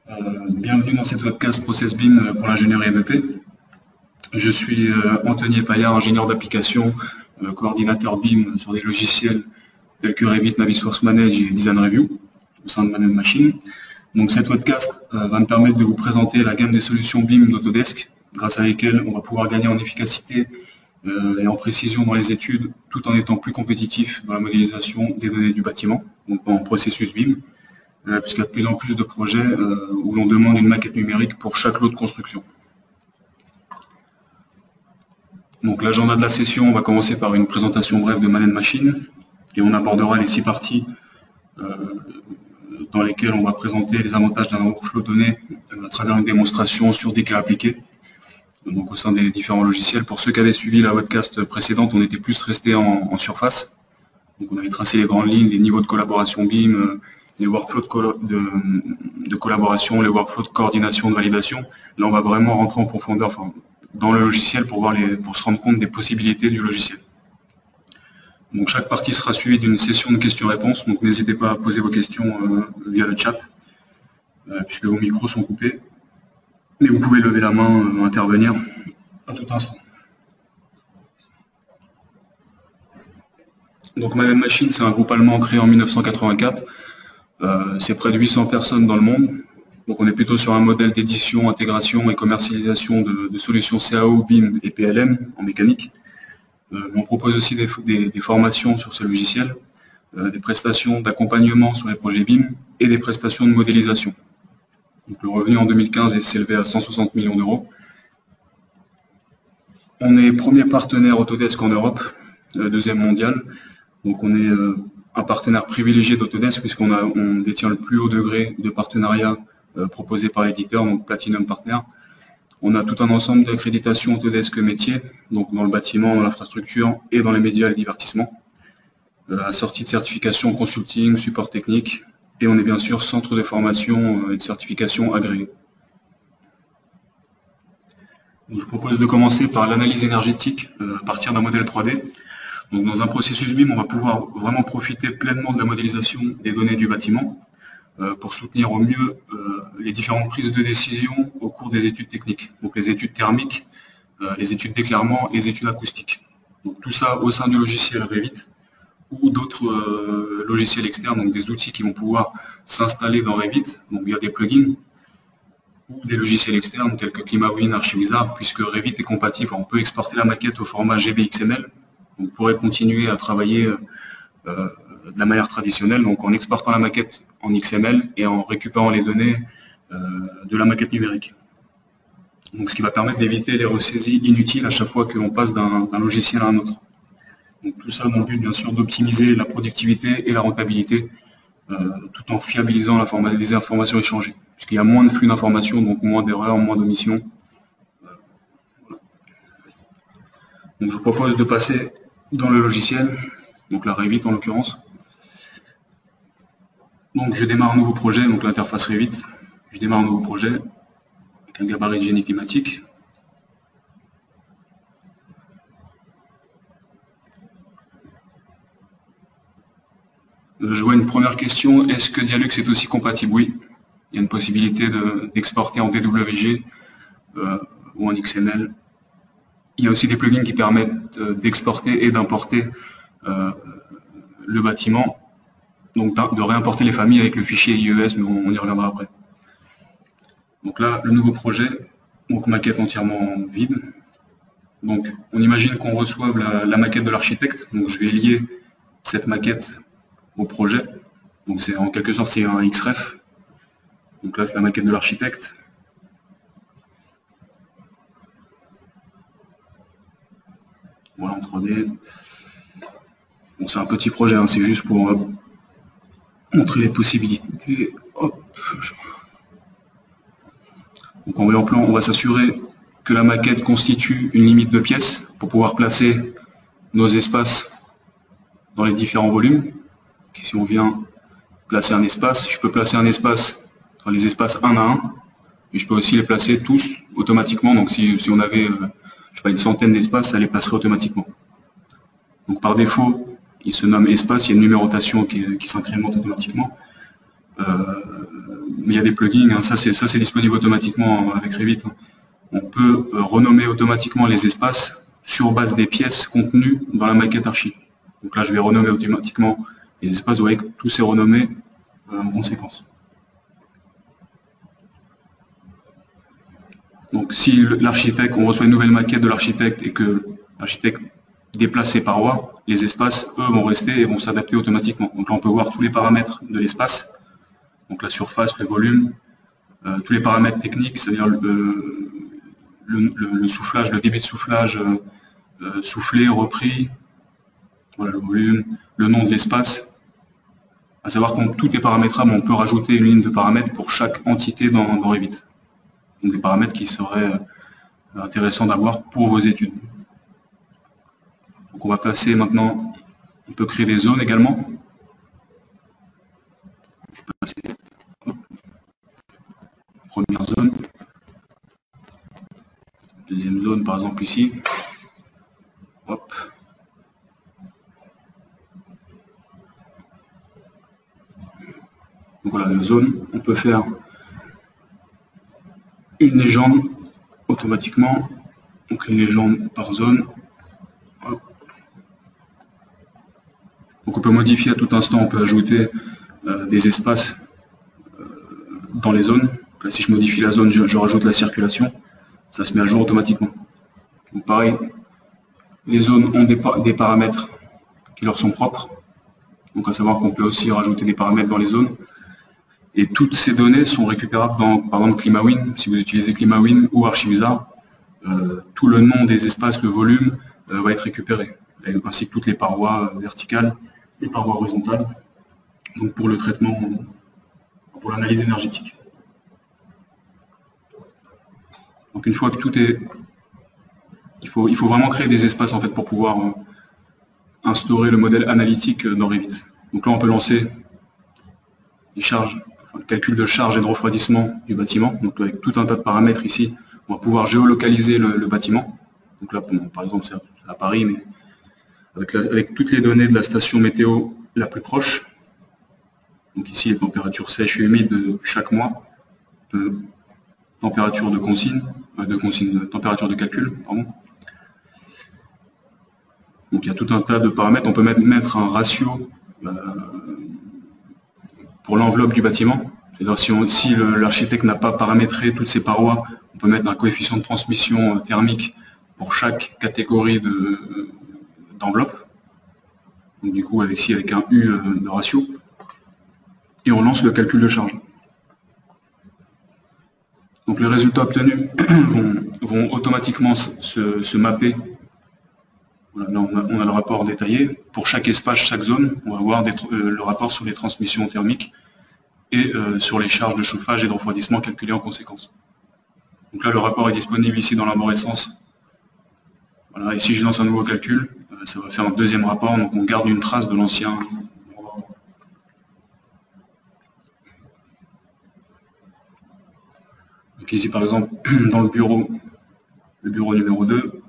Bienvenue dans cette webcast Process BIM pour l'ingénierie MEP. Je suis Anthony Paillard, ingénieur d'application, coordinateur BIM sur des logiciels tels que Revit, Navisworks Manage et Design Review au sein de Ma Même Machine. Donc cette webcast va me permettre de vous présenter la gamme des solutions BIM d'Autodesk, grâce à lesquelles on va pouvoir gagner en efficacité et en précision dans les études, tout en étant plus compétitif dans la modélisation des données du bâtiment, donc en processus BIM, puisqu'il y a de plus en plus de projets où l'on demande une maquette numérique pour chaque lot de construction. Donc l'agenda de la session, on va commencer par une présentation brève de Ma Même Machine, et on abordera les 6 parties dans lesquelles on va présenter les avantages d'un workflow donné à travers une démonstration sur des cas appliqués, donc au sein des différents logiciels. Pour ceux qui avaient suivi la webcast précédente, on était plus resté en surface. Donc on avait tracé les grandes lignes, les niveaux de collaboration BIM, les workflows de collaboration, les workflows de coordination, de validation. Là, on va vraiment rentrer en profondeur dans le logiciel pour se rendre compte des possibilités du logiciel. Donc chaque partie sera suivie d'une session de questions-réponses, donc n'hésitez pas à poser vos questions via le chat, puisque vos micros sont coupés. Mais vous pouvez lever la main, intervenir à tout instant. Donc Ma Même Machine, c'est un groupe allemand créé en 1984. C'est près de 800 personnes dans le monde. Donc on est plutôt sur un modèle d'édition, intégration et commercialisation de solutions CAO, BIM et PLM en mécanique. On propose aussi des formations sur ce logiciel, des prestations d'accompagnement sur les projets BIM et des prestations de modélisation. Donc le revenu en 2015 s'est élevé à 160 millions d'euros. On est premier partenaire Autodesk en Europe, deuxième mondial. Donc on est un partenaire privilégié d'Autodesk puisqu'on détient le plus haut degré de partenariat proposé par l'éditeur, donc Platinum Partner. On a tout un ensemble d'accréditations Autodesk métiers, donc dans le bâtiment, dans l'infrastructure et dans les médias et le divertissement. Assorti de certifications consulting, support technique, et on est bien sûr centre de formation et de certification agréé. Donc, je propose de commencer par l'analyse énergétique à partir d'un modèle 3D. Donc, dans un processus BIM, on va pouvoir vraiment profiter pleinement de la modélisation des données du bâtiment pour soutenir au mieux les différentes prises de décision au cours des études techniques. Donc les études thermiques, les études d'éclairement et les études acoustiques. Donc tout ça au sein du logiciel Revit ou d'autres logiciels externes, donc des outils qui vont pouvoir s'installer dans Revit, donc via des plugins, ou des logiciels externes tels que ClimaWin, Archivizard, puisque Revit est compatible, on peut exporter la maquette au format GBXML. On pourrait continuer à travailler de la manière traditionnelle, donc en exportant la maquette en XML et en récupérant les données de la maquette numérique. Donc, ce qui va permettre d'éviter les ressaisies inutiles à chaque fois que l'on passe d'un logiciel à un autre. Donc, tout ça dans le but, bien sûr, d'optimiser la productivité et la rentabilité, tout en fiabilisant les informations échangées. Puisqu'il y a moins de flux d'informations, donc moins d'erreurs, moins d'omissions. Voilà. Donc, je vous propose de passer dans le logiciel, donc la Revit en l'occurrence. Donc je démarre un nouveau projet, donc l'interface Revit. Je démarre un nouveau projet avec un gabarit de génie climatique. Je vois une première question, est-ce que Dialux est aussi compatible? Oui, il y a une possibilité d'exporter en DWG ou en XML. Il y a aussi des plugins qui permettent d'exporter et d'importer le bâtiment. Donc de réimporter les familles avec le fichier IES, mais on y reviendra après. Donc là, le nouveau projet, donc maquette entièrement vide. Donc on imagine qu'on reçoive la maquette de l'architecte. Donc je vais lier cette maquette au projet. Donc c'est en quelque sorte c'est un XREF. Donc là c'est la maquette de l'architecte. Voilà en 3D. Bon, c'est un petit projet, hein, c'est juste pour montrer les possibilités. Hop. Donc en voyant plan, on va s'assurer que la maquette constitue une limite de pièces pour pouvoir placer nos espaces dans les différents volumes. Si on vient placer un espace, je peux placer un espace dans les espaces 1 à 1, et je peux aussi les placer tous automatiquement. Donc si on avait je sais pas, une centaine d'espaces, ça les placerait automatiquement. Donc par défaut, il se nomme espace, il y a une numérotation qui s'incrémente automatiquement. Mais il y a des plugins, hein, ça c'est disponible automatiquement avec Revit. Hein. On peut renommer automatiquement les espaces sur base des pièces contenues dans la maquette archi. Donc là, je vais renommer automatiquement les espaces, vous voyez que tout s'est renommé en conséquence. Donc si l'architecte, on reçoit une nouvelle maquette de l'architecte et que l'architecte déplace ses parois, les espaces, eux, vont rester et vont s'adapter automatiquement. Donc là, on peut voir tous les paramètres de l'espace, donc la surface, le volume, tous les paramètres techniques, c'est-à-dire le soufflage, le débit de soufflage, soufflé, repris, voilà, le volume, le nom de l'espace. À savoir que tout est paramétrable, on peut rajouter une ligne de paramètres pour chaque entité dans Revit. Donc des paramètres qui seraient intéressants d'avoir pour vos études. Donc on va passer maintenant, on peut créer des zones également. Première zone. Deuxième zone, par exemple ici. Hop. Donc voilà, une zone, on peut faire une légende automatiquement, donc une légende par zone. Hop. Donc on peut modifier à tout instant, on peut ajouter des espaces dans les zones. Là, si je modifie la zone, je rajoute la circulation, ça se met à jour automatiquement. Donc pareil, les zones ont des paramètres qui leur sont propres. Donc à savoir qu'on peut aussi rajouter des paramètres dans les zones. Et toutes ces données sont récupérables dans, par exemple, ClimaWin. Si vous utilisez ClimaWin ou Archivisa, tout le nom des espaces, le volume, va être récupéré, ainsi que toutes les parois verticales, les parois horizontales, donc pour le traitement, pour l'analyse énergétique. Donc une fois que tout est... Il faut vraiment créer des espaces en fait pour pouvoir instaurer le modèle analytique dans Revit. Donc là, on peut lancer les charges, le calcul de charge et de refroidissement du bâtiment. Donc avec tout un tas de paramètres ici, on va pouvoir géolocaliser le bâtiment. Donc là, par exemple, c'est à Paris, mais avec toutes les données de la station météo la plus proche. Donc ici, les températures sèches et humides de chaque mois, température de consigne, température de calcul, pardon. Donc il y a tout un tas de paramètres. On peut mettre un ratio pour l'enveloppe du bâtiment. C'est-à-dire si l'architecte n'a pas paramétré toutes ses parois, on peut mettre un coefficient de transmission thermique pour chaque catégorie d'enveloppe. Donc du coup avec un U de ratio. Et on lance le calcul de charge. Donc les résultats obtenus vont automatiquement se mapper. Voilà, là on a le rapport détaillé. Pour chaque espace, chaque zone, on va voir le rapport sur les transmissions thermiques et sur les charges de chauffage et de refroidissement calculées en conséquence. Donc là, le rapport est disponible ici dans l'arborescence. Voilà, et si je lance un nouveau calcul, ça va faire un deuxième rapport, donc on garde une trace de l'ancien. Donc ici, par exemple, dans le bureau numéro 2,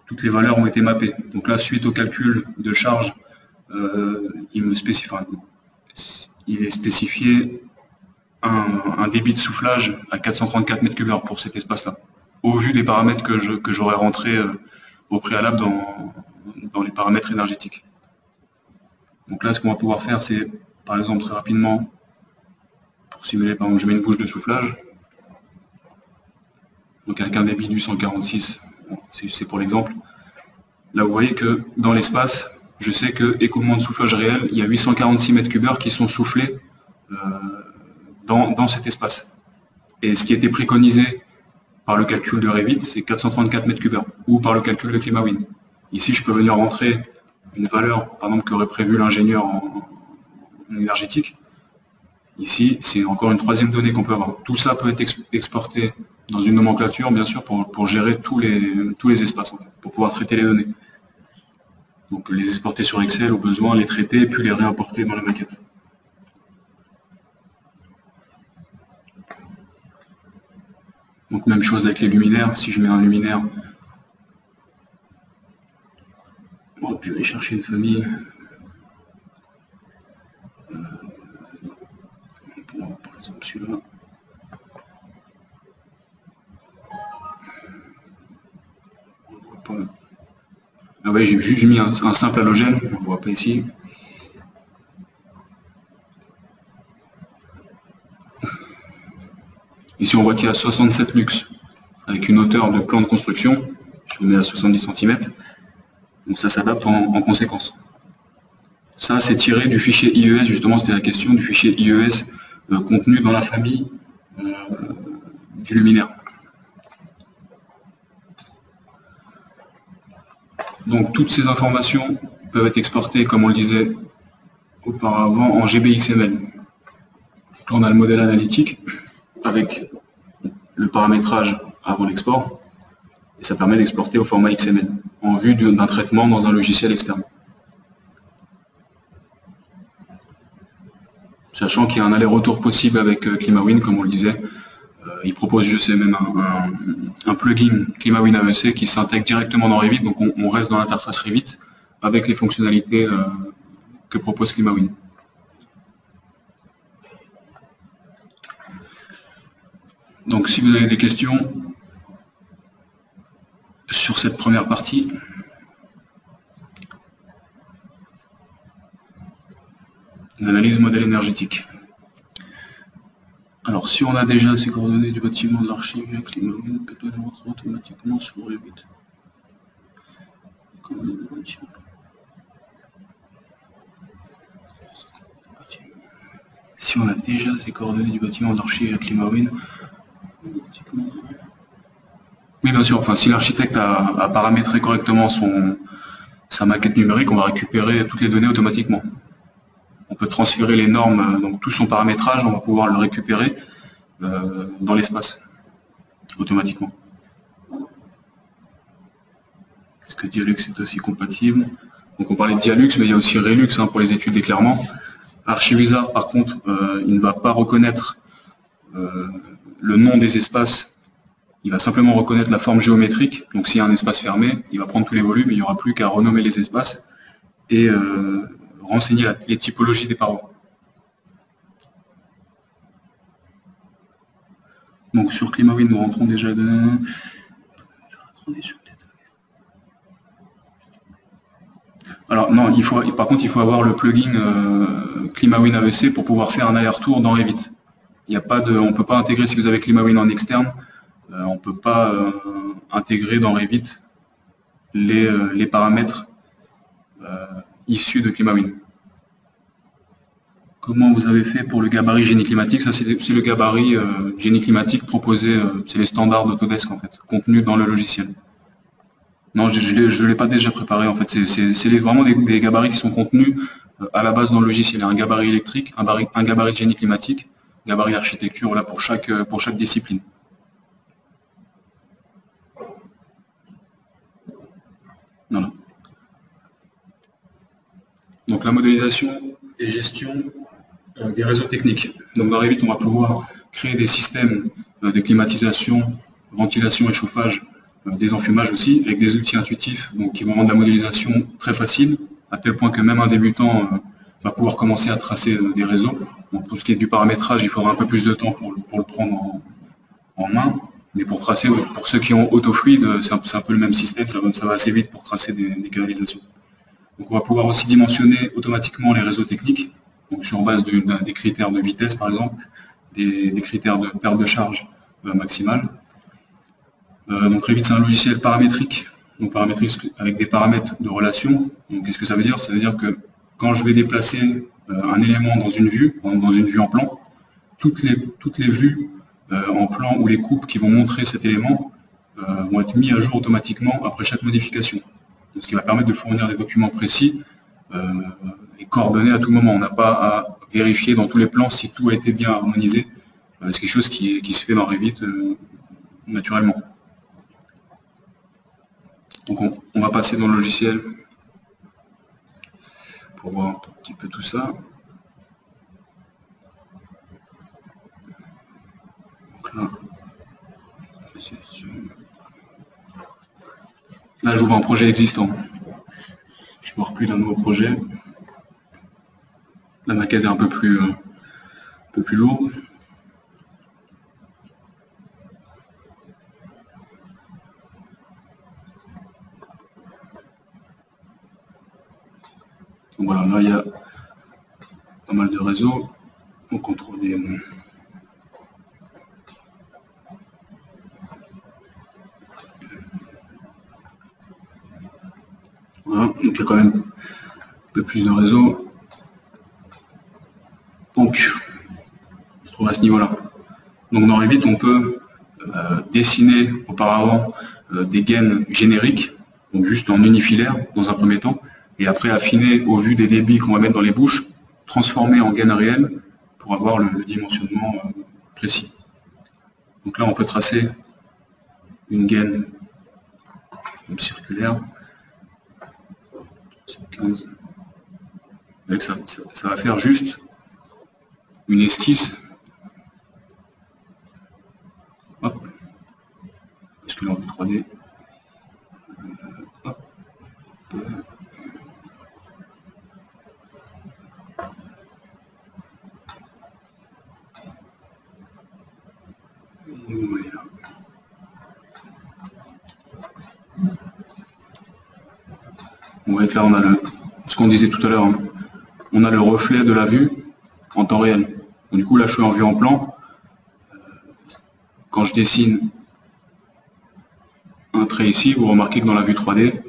toutes les valeurs ont été mappées. Donc là, suite au calcul de charge, il est spécifié un débit de soufflage à 434 m3 pour cet espace-là, au vu des paramètres que j'aurais rentrés au préalable dans les paramètres énergétiques. Donc là, ce qu'on va pouvoir faire, c'est, par exemple, très rapidement, pour simuler, par exemple, je mets une bouche de soufflage, donc avec un débit de 846, c'est pour l'exemple. Là, vous voyez que dans l'espace, je sais que écoulement de soufflage réel, il y a 846 m3 qui sont soufflés dans cet espace. Et ce qui était préconisé par le calcul de Revit, c'est 434 m3, ou par le calcul de ClimaWin. Ici, je peux venir rentrer une valeur, par exemple, qu'aurait prévu l'ingénieur en énergétique. Ici, c'est encore une troisième donnée qu'on peut avoir. Tout ça peut être exporté dans une nomenclature, bien sûr, pour gérer tous les espaces, en fait, pour pouvoir traiter les données. Donc les exporter sur Excel au besoin, les traiter, puis les réimporter dans la maquette. Donc même chose avec les luminaires, si je mets un luminaire, bon, je vais aller chercher une famille. voyez, j'ai juste mis un simple halogène, on ne voit pas ici. Ici, on voit qu'il y a 67 lux, avec une hauteur de plan de construction, je le mets à 70 cm, donc ça s'adapte en conséquence. Ça, c'est tiré du fichier IES, justement, c'était la question, du fichier IES contenu dans la famille du luminaire. Donc, toutes ces informations peuvent être exportées, comme on le disait auparavant, en GBXML. Donc, là, on a le modèle analytique avec le paramétrage avant l'export, et ça permet d'exporter au format XML, en vue d'un traitement dans un logiciel externe. Sachant qu'il y a un aller-retour possible avec ClimaWin, comme on le disait. Il propose, je sais, même un plugin ClimaWin AEC qui s'intègre directement dans Revit, donc on reste dans l'interface Revit avec les fonctionnalités que propose ClimaWin. Donc si vous avez des questions sur cette première partie, l'analyse modèle énergétique. Alors si on a déjà ces coordonnées du bâtiment de l'archive, ClimaWin peut rentrer automatiquement sur Revit. Si on a déjà ces coordonnées du bâtiment de l'archive avec ClimaWin, oui, bien sûr. Enfin, si l'architecte a paramétré correctement sa maquette numérique, on va récupérer toutes les données automatiquement. On peut transférer les normes, donc tout son paramétrage, on va pouvoir le récupérer dans l'espace, automatiquement. Est-ce que Dialux est aussi compatible? Donc on parlait de Dialux, mais il y a aussi Relux pour les études d'éclairement. Archivisa, par contre, il ne va pas reconnaître le nom des espaces, il va simplement reconnaître la forme géométrique. Donc s'il y a un espace fermé, il va prendre tous les volumes, il n'y aura plus qu'à renommer les espaces et renseigner les typologies des parois. Donc sur ClimaWin, nous rentrons déjà de... Alors non, par contre, il faut avoir le plugin ClimaWin AEC pour pouvoir faire un aller-retour dans Revit. On ne peut pas intégrer, si vous avez ClimaWin en externe, on ne peut pas intégrer dans Revit les paramètres issus de ClimaWin. Comment vous avez fait pour le gabarit génie climatique? Ça, c'est le gabarit génie climatique proposé, c'est les standards d'Autodesk, en fait, contenus dans le logiciel. Non, je ne l'ai pas déjà préparé, en fait. C'est vraiment des gabarits qui sont contenus à la base dans le logiciel. Il y a un gabarit électrique, un gabarit de génie climatique, un gabarit d'architecture, voilà, pour chaque discipline. Voilà. Donc la modélisation et gestion des réseaux techniques. Donc dans Revit, on va pouvoir créer des systèmes de climatisation, ventilation et chauffage, des enfumages aussi, avec des outils intuitifs donc, qui vont rendre la modélisation très facile, à tel point que même un débutant va pouvoir commencer à tracer des réseaux. Donc, pour ce qui est du paramétrage, il faudra un peu plus de temps pour le prendre en main. Mais pour tracer, pour ceux qui ont AutoFluid, c'est un peu le même système, ça va assez vite pour tracer des canalisations. Donc on va pouvoir aussi dimensionner automatiquement les réseaux techniques, donc sur base des critères de vitesse par exemple, des critères de perte de charge maximale. Donc Revit, c'est un logiciel paramétrique, donc paramétrique avec des paramètres de relation. Donc qu'est-ce que ça veut dire? Ça veut dire que quand je vais déplacer un élément dans une vue en plan, toutes les vues en plan ou les coupes qui vont montrer cet élément vont être mis à jour automatiquement après chaque modification. Donc, ce qui va permettre de fournir des documents précis et coordonnés à tout moment. On n'a pas à vérifier dans tous les plans si tout a été bien harmonisé. C'est quelque chose qui se fait dans Revit naturellement. Donc on va passer dans le logiciel pour voir un petit peu tout ça. Donc là, j'ouvre un projet existant. Je ne pars plus d'un nouveau projet. La maquette est un peu plus lourde. Donc voilà, là il y a pas mal de réseaux. Donc on trouve des... Voilà, donc il y a quand même un peu plus de réseaux. Donc, on se trouve à ce niveau-là. Donc dans Revit, on peut dessiner auparavant des gaines génériques, donc juste en unifilaire dans un premier temps, et après affiner au vu des débits qu'on va mettre dans les bouches, transformer en gaines réelles pour avoir le dimensionnement précis. Donc là, on peut tracer une gaine circulaire. 15. Avec ça va faire juste une esquisse. Hop. Basculer en 3D. Hop. Voilà. Vous voyez que là, on a ce qu'on disait tout à l'heure, hein. On a le reflet de la vue en temps réel. Donc, du coup, là, je suis en vue en plan. Quand je dessine un trait ici, vous remarquez que dans la vue 3D,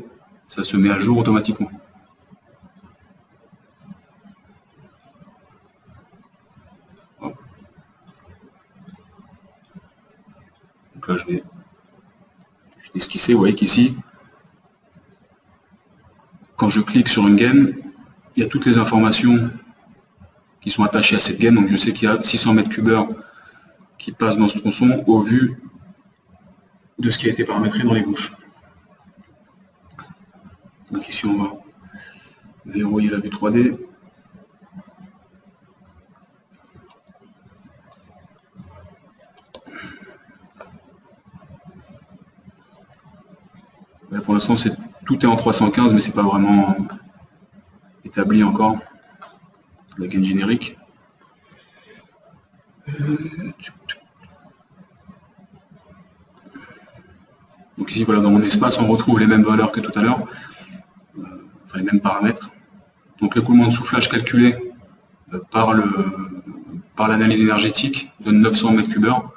ça se met à jour automatiquement. Hop. Donc là, je vais esquisser. Vous voyez qu'ici, quand je clique sur une gaine, il y a toutes les informations qui sont attachées à cette gaine. Donc je sais qu'il y a 600 mètres cubes qui passent dans ce tronçon au vu de ce qui a été paramétré dans les bouches. Donc ici on va verrouiller la vue 3D. Là, pour l'instant tout est en 315, mais c'est pas vraiment établi encore. La gaine générique. Donc ici, voilà, dans mon espace, on retrouve les mêmes valeurs que tout à l'heure, enfin les mêmes paramètres. Donc l'écoulement de soufflage calculé par l'analyse énergétique donne 900 mètres cubes heure.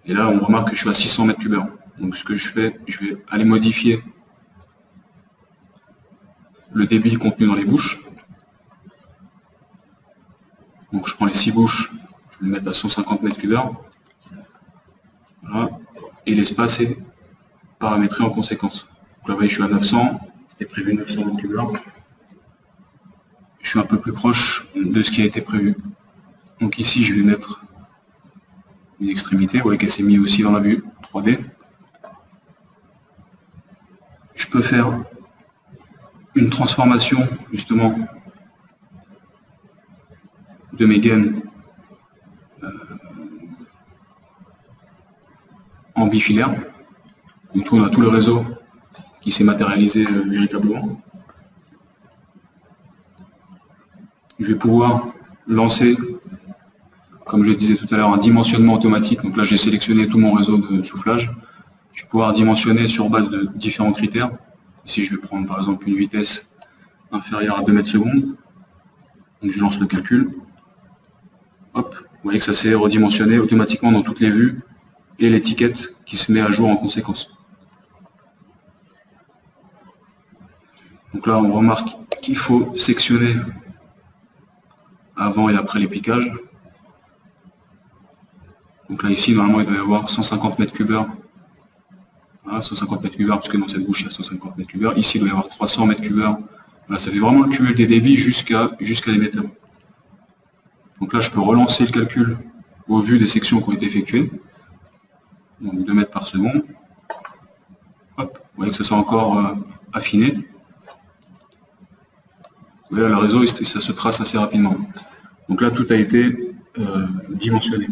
Et là, on remarque que je suis à 600 mètres cubes heure. Donc ce que je fais, je vais aller modifier le débit contenu dans les bouches. Donc je prends les 6 bouches, je vais les mettre à 150 mètres cubes heure. Voilà. Et l'espace est paramétré en conséquence. Donc là, vous voyez, je suis à 900, c'est prévu 900 mètres cubes heure. Je suis un peu plus proche de ce qui a été prévu. Donc ici, je vais mettre une extrémité, vous voyez qu'elle s'est mise aussi dans la vue 3D. Je peux faire une transformation, justement, de mes gaines en bifilaire. Donc on a tout le réseau qui s'est matérialisé véritablement. Je vais pouvoir lancer, comme je le disais tout à l'heure, un dimensionnement automatique. Donc là, j'ai sélectionné tout mon réseau de soufflage. Je vais pouvoir dimensionner sur base de différents critères. Ici, je vais prendre par exemple une vitesse inférieure à 2 mètres secondes. Donc je lance le calcul. Hop, vous voyez que ça s'est redimensionné automatiquement dans toutes les vues et l'étiquette qui se met à jour en conséquence. Donc là, on remarque qu'il faut sectionner avant et après les piquages. Donc là, ici, normalement, il doit y avoir 150 mètres cubes heure. Voilà, 150 mètres cubes heure, parce que dans cette bouche, il y a 150 mètres cubes heure. Ici, il doit y avoir 300 mètres cubes heure. Voilà, ça fait vraiment le cumul des débits jusqu'à l'émetteur. Donc là, je peux relancer le calcul au vu des sections qui ont été effectuées. Donc 2 mètres par seconde. Hop, vous voyez que ça s'est encore affiné. Vous voyez, le réseau, ça se trace assez rapidement. Donc là, tout a été dimensionné.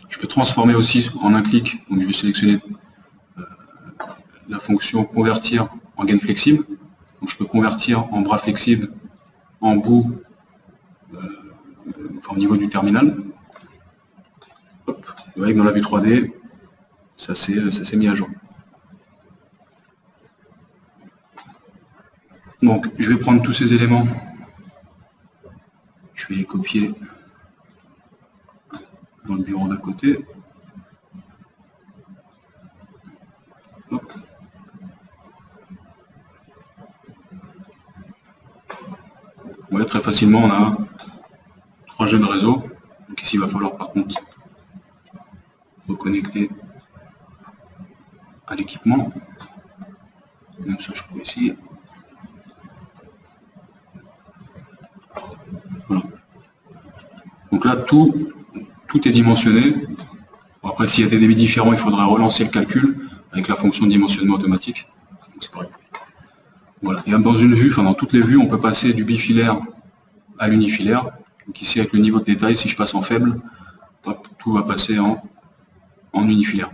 Je peux transformer aussi en un clic. Donc je vais sélectionner la fonction convertir en gaine flexible. Donc je peux convertir en bras flexible en bout au niveau du terminal. Hop. Vous voyez que dans la vue 3D, ça s'est mis à jour. Donc je vais prendre tous ces éléments vais les copier dans le bureau d'à côté. Hop. Vous voyez, très facilement, on a 3 jeux de réseau. Donc ici, il va falloir par contre reconnecter à l'équipement. Même ça, je peux essayer. Voilà. Donc là, tout est dimensionné. Après, s'il y a des débits différents, il faudra relancer le calcul avec la fonction de dimensionnement automatique. C'est pareil. Voilà. Et dans une vue, enfin dans toutes les vues, on peut passer du bifilaire à l'unifilaire. Donc ici, avec le niveau de détail, si je passe en faible, hop, tout va passer en unifilaire.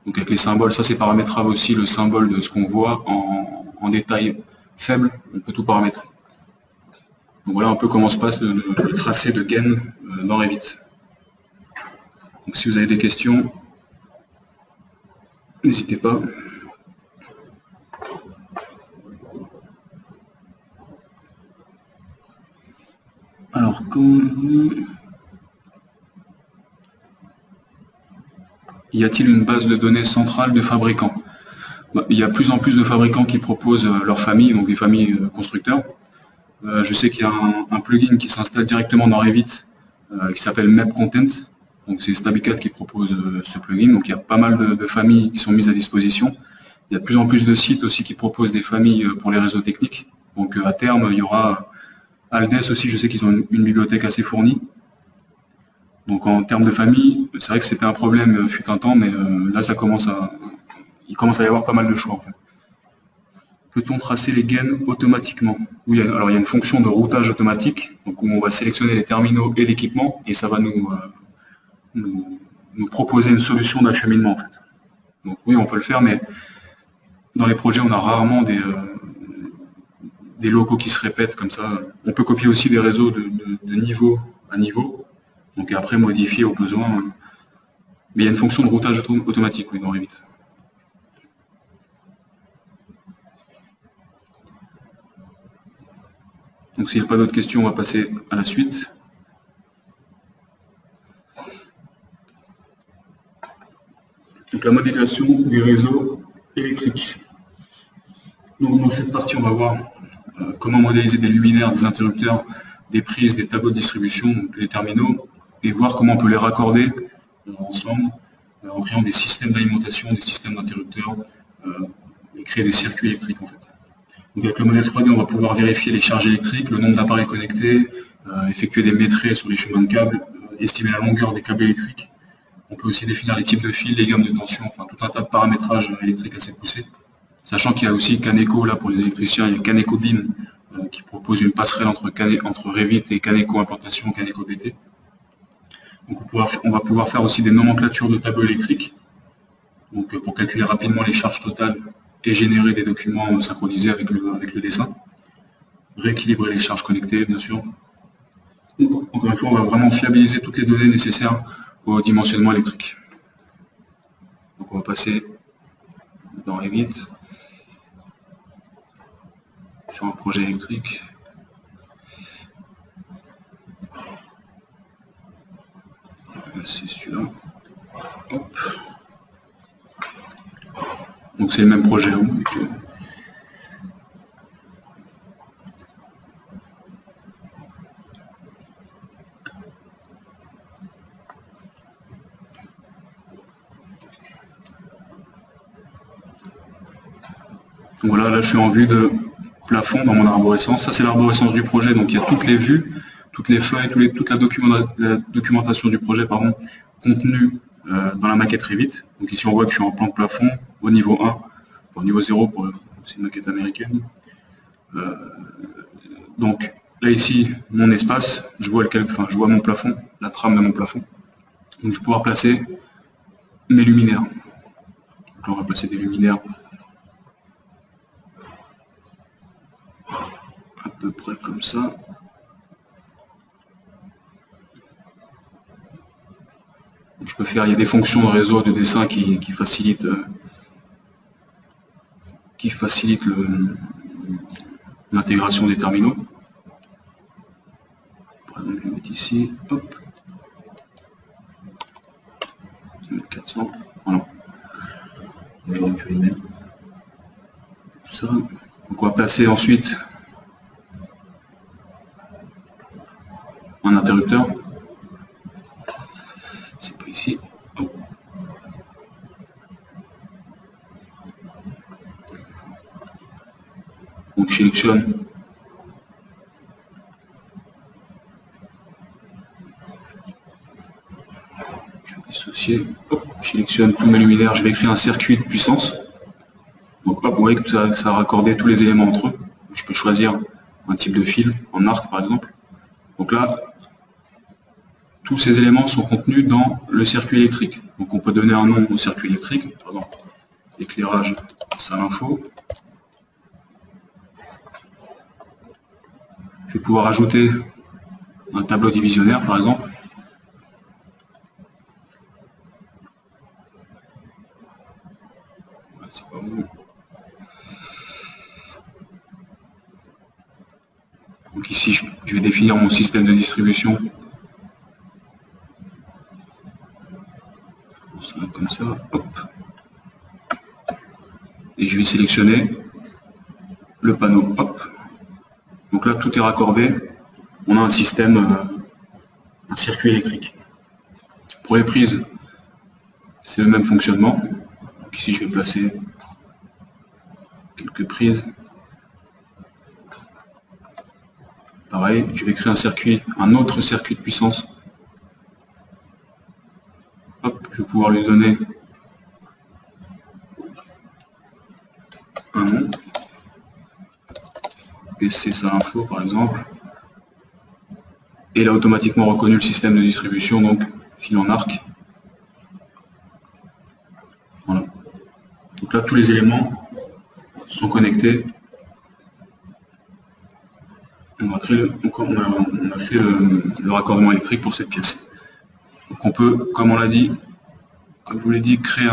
Donc avec les symboles, ça c'est paramétrable aussi, le symbole de ce qu'on voit en détail faible, on peut tout paramétrer. Donc voilà un peu comment se passe le tracé de gain dans Revit. Donc si vous avez des questions, n'hésitez pas. Alors, y a-t-il une base de données centrale de fabricants? Il y a de plus en plus de fabricants qui proposent leur famille, donc des familles constructeurs. Je sais qu'il y a un plugin qui s'installe directement dans Revit qui s'appelle Map Content. Donc c'est Stabicat qui propose ce plugin. Donc il y a pas mal de familles qui sont mises à disposition. Il y a de plus en plus de sites aussi qui proposent des familles pour les réseaux techniques. Donc à terme, il y aura Aldes aussi, je sais qu'ils ont une bibliothèque assez fournie. Donc en termes de famille, c'est vrai que c'était un problème fut un temps, mais là il commence à y avoir pas mal de choix en fait. Peut-on tracer les gains automatiquement? Oui, alors il y a une fonction de routage automatique, donc où on va sélectionner les terminaux et l'équipement, et ça va nous proposer une solution d'acheminement en fait. Donc oui, on peut le faire, mais dans les projets, on a rarement des locaux qui se répètent comme ça. On peut copier aussi des réseaux de niveau à niveau, donc après modifier au besoin. Mais il y a une fonction de routage automatique oui, dans Revit. Donc s'il n'y a pas d'autres questions, on va passer à la suite. Donc la modélisation des réseaux électriques. Donc dans cette partie, on va voir comment modéliser des luminaires, des interrupteurs, des prises, des tableaux de distribution, donc les terminaux, et voir comment on peut les raccorder ensemble en créant des systèmes d'alimentation, des systèmes d'interrupteurs, et créer des circuits électriques en fait. Donc avec le modèle 3D, on va pouvoir vérifier les charges électriques, le nombre d'appareils connectés, effectuer des maîtrises sur les chemins de câbles, estimer la longueur des câbles électriques. On peut aussi définir les types de fils, les gammes de tension, enfin tout un tas de paramétrages électriques assez poussés. Sachant qu'il y a aussi Caneco, là pour les électriciens, il y a Caneco BIM qui propose une passerelle entre Revit et Caneco Implantation, Caneco BT. Donc on va pouvoir faire aussi des nomenclatures de tableaux électriques, donc pour calculer rapidement les charges totales et générer des documents synchronisés avec le dessin. Rééquilibrer les charges connectées, bien sûr. Donc, encore une fois, on va vraiment fiabiliser toutes les données nécessaires au dimensionnement électrique. Donc on va passer dans Revit sur un projet électrique. C'est celui-là. Hop. Donc c'est le même projet. Hein, voilà, là je suis en vue de plafond dans mon arborescence. Ça c'est l'arborescence du projet, donc il y a toutes les vues, toutes les feuilles, toute la documentation du projet contenue dans la maquette Revit. Donc ici on voit que je suis en plan de plafond au niveau 1, au niveau 0 pour c'est une maquette américaine. Donc là ici mon espace, je vois mon plafond, la trame de mon plafond. Donc je vais pouvoir placer mes luminaires. Donc là, on va placer des luminaires à peu près comme ça. Donc, je peux faire, il y a des fonctions de réseau de dessin qui facilitent l'intégration des terminaux. Par exemple, mettre ici, hop. Je vais mettre 400, voilà. J'aurais pu y mettre ça. Donc on va placer ensuite un interrupteur. C'est pas ici. Hop. Donc je sélectionne hop, je sélectionne tous mes luminaires, je vais créer un circuit de puissance. Donc hop, vous voyez que ça a raccordé tous les éléments entre eux. Je peux choisir un type de fil, en arc par exemple. Donc là, tous ces éléments sont contenus dans le circuit électrique. Donc on peut donner un nom au circuit électrique, par exemple éclairage salle info. Je vais pouvoir ajouter un tableau divisionnaire par exemple. C'est pas bon. Donc ici, je vais définir mon système de distribution. Comme ça, hop. Et je vais sélectionner le panneau, hop. Donc là, tout est raccordé. On a un système, un circuit électrique. Pour les prises, c'est le même fonctionnement. Donc ici, je vais placer quelques prises. Pareil, je vais créer un autre circuit de puissance. Hop, je vais pouvoir lui donner un nom. PC ça info par exemple. Et il a automatiquement reconnu le système de distribution, donc fil en arc. Voilà. Donc là, tous les éléments sont connectés. On a fait le raccordement électrique pour cette pièce. Donc on peut, comme on l'a dit, comme je vous l'ai dit, créer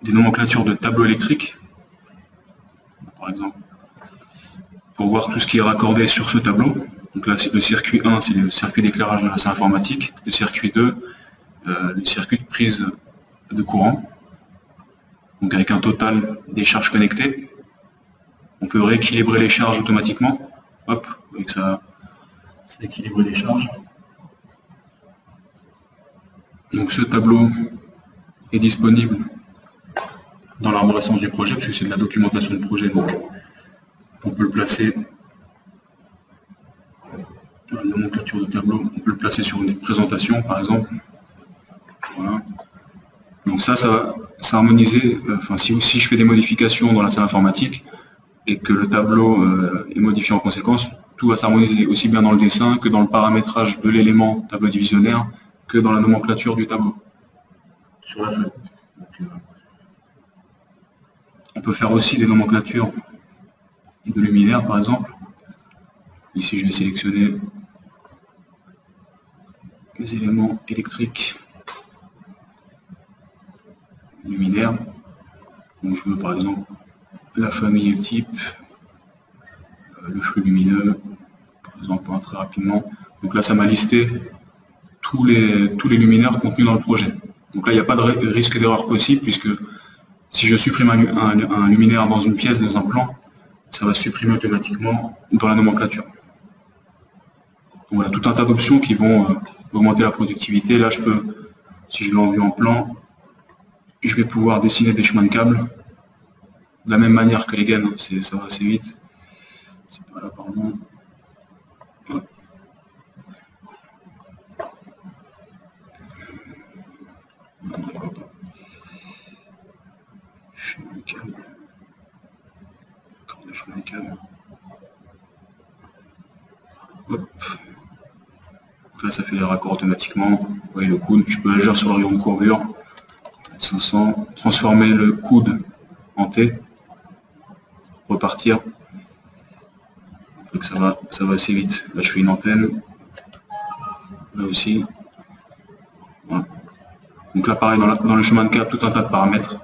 des nomenclatures de tableaux électriques. Par exemple, pour voir tout ce qui est raccordé sur ce tableau. Donc là, c'est le circuit 1, c'est le circuit d'éclairage de la salle informatique. Le circuit 2, le circuit de prise de courant. Donc avec un total des charges connectées. On peut rééquilibrer les charges automatiquement. Hop, avec ça équilibre les charges. Donc ce tableau est disponible dans l'arborescence du projet, parce que c'est de la documentation de projet, donc on peut le placer dans la nomenclature de tableau, on peut le placer sur une présentation par exemple. Voilà. Donc ça va harmoniser, enfin si je fais des modifications dans la salle informatique et que le tableau est modifié en conséquence, tout va s'harmoniser aussi bien dans le dessin que dans le paramétrage de l'élément tableau divisionnaire que dans la nomenclature du tableau sur la feuille. Donc, on peut faire aussi des nomenclatures de luminaires par exemple. Ici je vais sélectionner les éléments électriques luminaires. Donc je veux par exemple la famille et le type, le flux lumineux, par exemple très rapidement. Donc là ça m'a listé tous les luminaires contenus dans le projet. Donc là il n'y a pas de risque d'erreur possible, puisque si je supprime un luminaire dans une pièce, dans un plan, ça va supprimer automatiquement dans la nomenclature. Donc voilà, tout un tas d'options qui vont augmenter la productivité. Là je peux, si je l'ai en vue en plan, je vais pouvoir dessiner des chemins de câbles de la même manière que les gaines, ça va assez vite. C'est pas là, pardon. Ouais. Chemin de câble. Encore des chemins de câble. Hop. Donc là, ça fait les raccords automatiquement. Vous voyez le coude, je peux agir sur le rayon de courbure. 500, transformer le coude en T, repartir. Donc ça va assez vite. Là je fais une antenne, là aussi. Voilà. Donc là pareil, dans le chemin de câble, tout un tas de paramètres.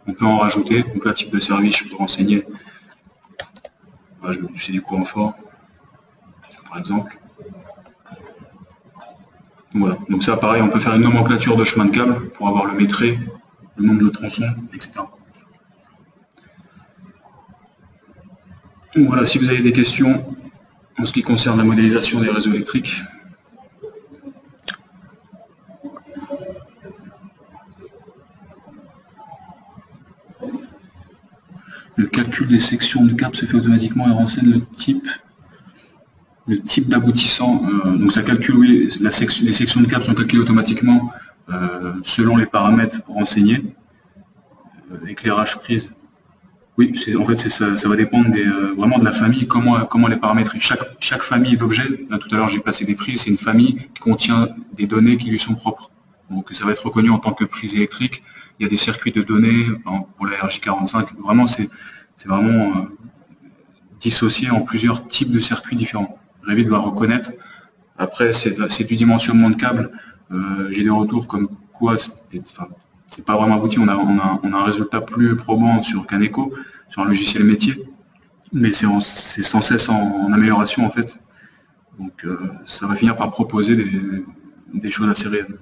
On peut en rajouter. Donc là, type de service, je peux renseigner. Voilà, c'est du courant fort, par exemple. Voilà, donc ça pareil, on peut faire une nomenclature de chemin de câble pour avoir le métré, le nombre de tronçons, etc. Donc voilà, si vous avez des questions en ce qui concerne la modélisation des réseaux électriques. Le calcul des sections de câble se fait automatiquement et renseigne le type d'aboutissant. Donc ça calcule, oui, les sections de câble sont calculées automatiquement selon les paramètres renseignés. Éclairage prise. Oui, en fait, ça va dépendre vraiment de la famille, comment elle est paramétrée. Chaque famille d'objets, là tout à l'heure j'ai placé des prises, c'est une famille qui contient des données qui lui sont propres. Donc ça va être reconnu en tant que prise électrique. Il y a des circuits de données pour la RJ45. Vraiment, c'est vraiment dissocié en plusieurs types de circuits différents. Revit va reconnaître. Après, c'est du dimensionnement de câble. J'ai des retours comme quoi c'est pas vraiment abouti. On a un résultat plus probant sur Caneco, sur un logiciel métier, mais c'est sans cesse en amélioration en fait. Donc ça va finir par proposer des choses assez réelles.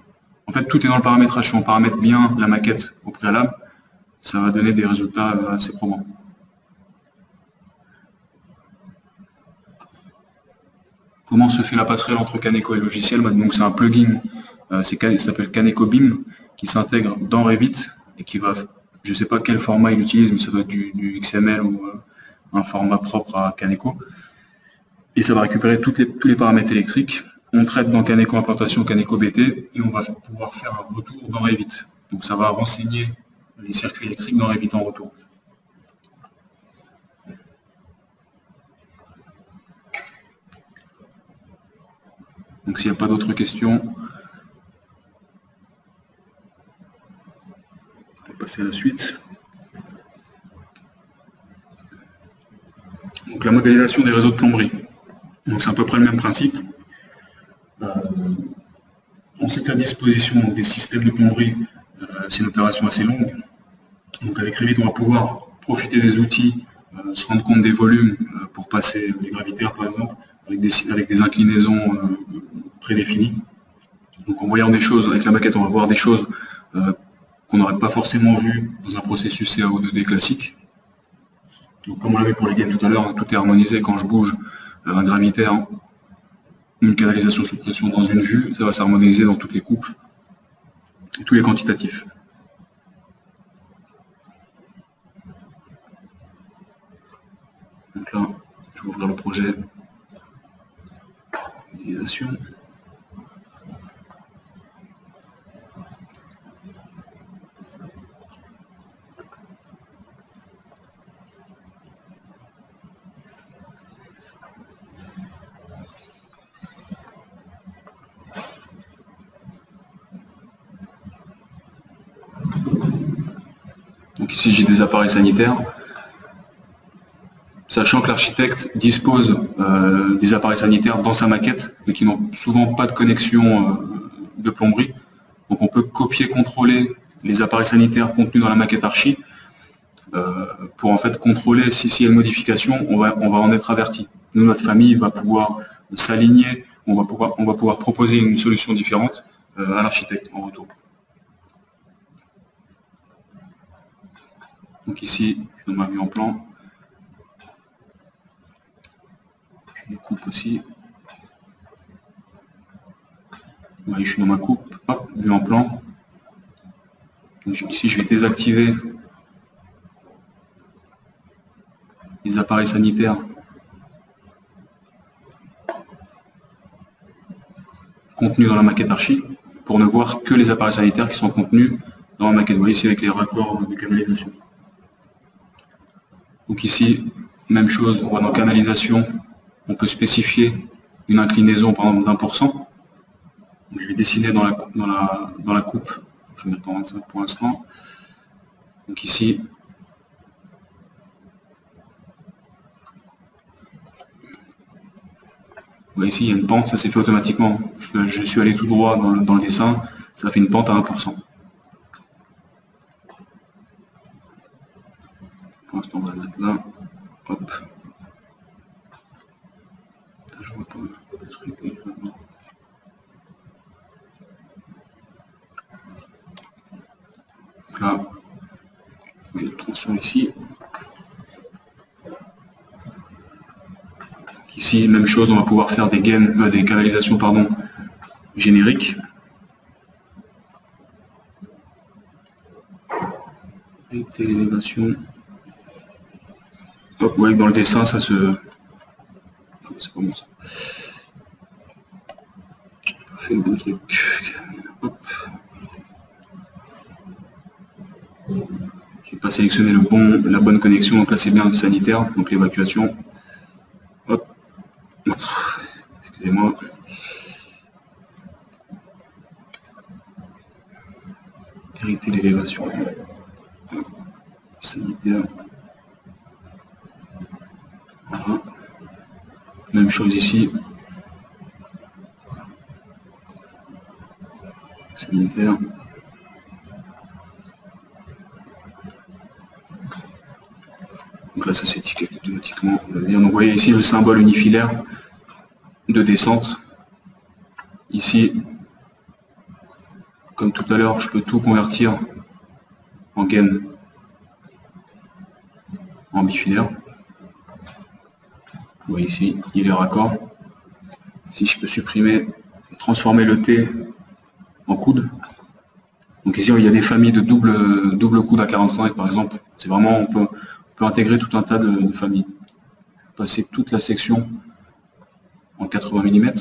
En fait, tout est dans le paramétrage. Si on paramètre bien la maquette au préalable, ça va donner des résultats assez probants. Comment se fait la passerelle entre Caneco et le logiciel? Donc c'est un plugin, ça s'appelle Caneco Beam, qui s'intègre dans Revit et qui va, je ne sais pas quel format il utilise, mais ça doit être du XML ou un format propre à Caneco. Et ça va récupérer tous les paramètres électriques. On traite dans Caneco Implantation, Caneco BT, et on va pouvoir faire un retour dans Revit. Donc ça va renseigner les circuits électriques dans Revit en retour. Donc s'il n'y a pas d'autres questions, on va passer à la suite. Donc la modélisation des réseaux de plomberie. Donc c'est à peu près le même principe. On sait que la disposition des systèmes de plomberie, c'est une opération assez longue. Donc avec Revit, on va pouvoir profiter des outils, se rendre compte des volumes pour passer les gravitaires par exemple, avec des inclinaisons prédéfinies. Donc en voyant des choses, avec la maquette, on va voir des choses qu'on n'aurait pas forcément vues dans un processus CAO 2D classique. Donc comme on l'avait pour les gaines tout à l'heure, tout est harmonisé. Quand je bouge un gravitaire, une canalisation sous pression dans une vue, ça va s'harmoniser dans toutes les coupes et tous les quantitatifs. Donc là, je vais ouvrir le projet d'utilisation. Donc ici j'ai des appareils sanitaires. Sachant que l'architecte dispose des appareils sanitaires dans sa maquette, mais qui n'ont souvent pas de connexion de plomberie. Donc on peut copier-contrôler les appareils sanitaires contenus dans la maquette archi pour en fait contrôler s'il y a une modification, on va en être averti. Nous, notre famille va pouvoir s'aligner, on va pouvoir proposer une solution différente à l'architecte en retour. Donc ici, dans ma vue en plan, je coupe aussi. Voyez, je suis dans ma coupe, hop, vue en plan. Donc ici, je vais désactiver les appareils sanitaires contenus dans la maquette archi pour ne voir que les appareils sanitaires qui sont contenus dans la maquette. Vous voyez ici avec les raccords de canalisation. Donc ici, même chose, on va dans canalisation, on peut spécifier une inclinaison par exemple d'1%. Donc, je vais dessiner dans la coupe, je vais mettre en 25 pour l'instant. Donc ici, vous voyez ici, il y a une pente, ça s'est fait automatiquement. Je suis allé tout droit dans le dessin, ça fait une pente à 1%. Pour l'instant, on va le mettre là. Hop. Je vois pas le truc. Donc là, j'ai le tronçon ici. Ici, même chose, on va pouvoir faire des gaines, des canalisations génériques. L'élévation. Hop, vous voyez que dans le dessin, ça se. C'est pas bon ça. On fait le bon truc. Hop. J'ai pas sélectionné la bonne connexion, donc là c'est bien le sanitaire, donc l'évacuation. Hop. Excusez-moi. Vérité l'élévation. Sanitaire. Voilà. Même chose ici. Sanitaire. Donc là, ça s'étiquette automatiquement. Donc vous voyez ici le symbole unifilaire de descente. Ici, comme tout à l'heure, je peux tout convertir en gaine en bifilaire. Vous voyez ici, il est raccord. Ici, je peux supprimer, transformer le T en coude. Donc ici, il y a des familles de double coude à 45 par exemple. C'est vraiment, on peut intégrer tout un tas de familles. Passer toute la section en 80 mm.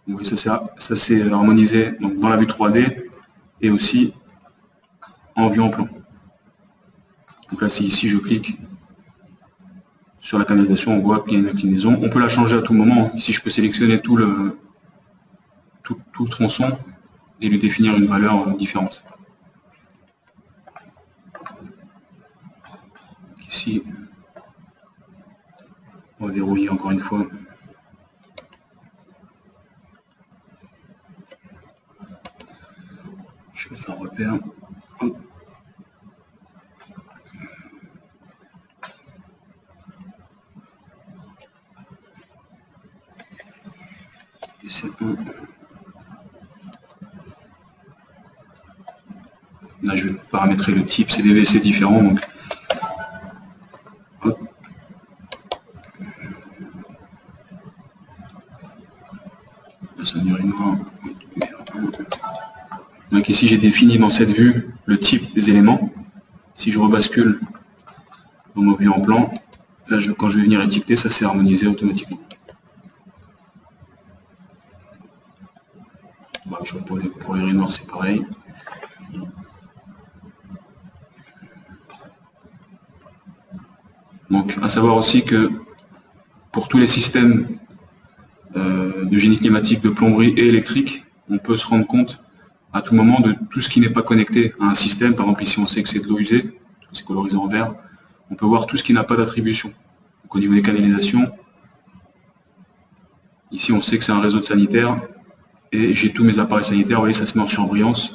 Vous voyez, ça c'est harmonisé donc, dans la vue 3D et aussi en vue en plan. Donc là, si ici je clique sur la canalisation, on voit qu'il y a une inclinaison. On peut la changer à tout moment. Ici, je peux sélectionner tout le tronçon et lui définir une valeur différente. Ici, on va verrouiller encore une fois. Je fais ça en repère. Hop. Et c'est bon. Là, je vais paramétrer le type, c'est des WC différents. Donc, hop. Donc ici, j'ai défini dans cette vue le type des éléments. Si je rebascule dans ma vue en plan, là, quand je vais venir étiqueter, ça s'est harmonisé automatiquement. Bah, pour les noirs, c'est pareil. Donc, à savoir aussi que pour tous les systèmes de génie climatique, de plomberie et électrique, on peut se rendre compte à tout moment de tout ce qui n'est pas connecté à un système. Par exemple, ici, on sait que c'est de l'eau usée, c'est colorisé en vert. On peut voir tout ce qui n'a pas d'attribution. Donc, au niveau des canalisations, ici, on sait que c'est un réseau de sanitaire et j'ai tous mes appareils sanitaires. Vous voyez, ça se met en surbrillance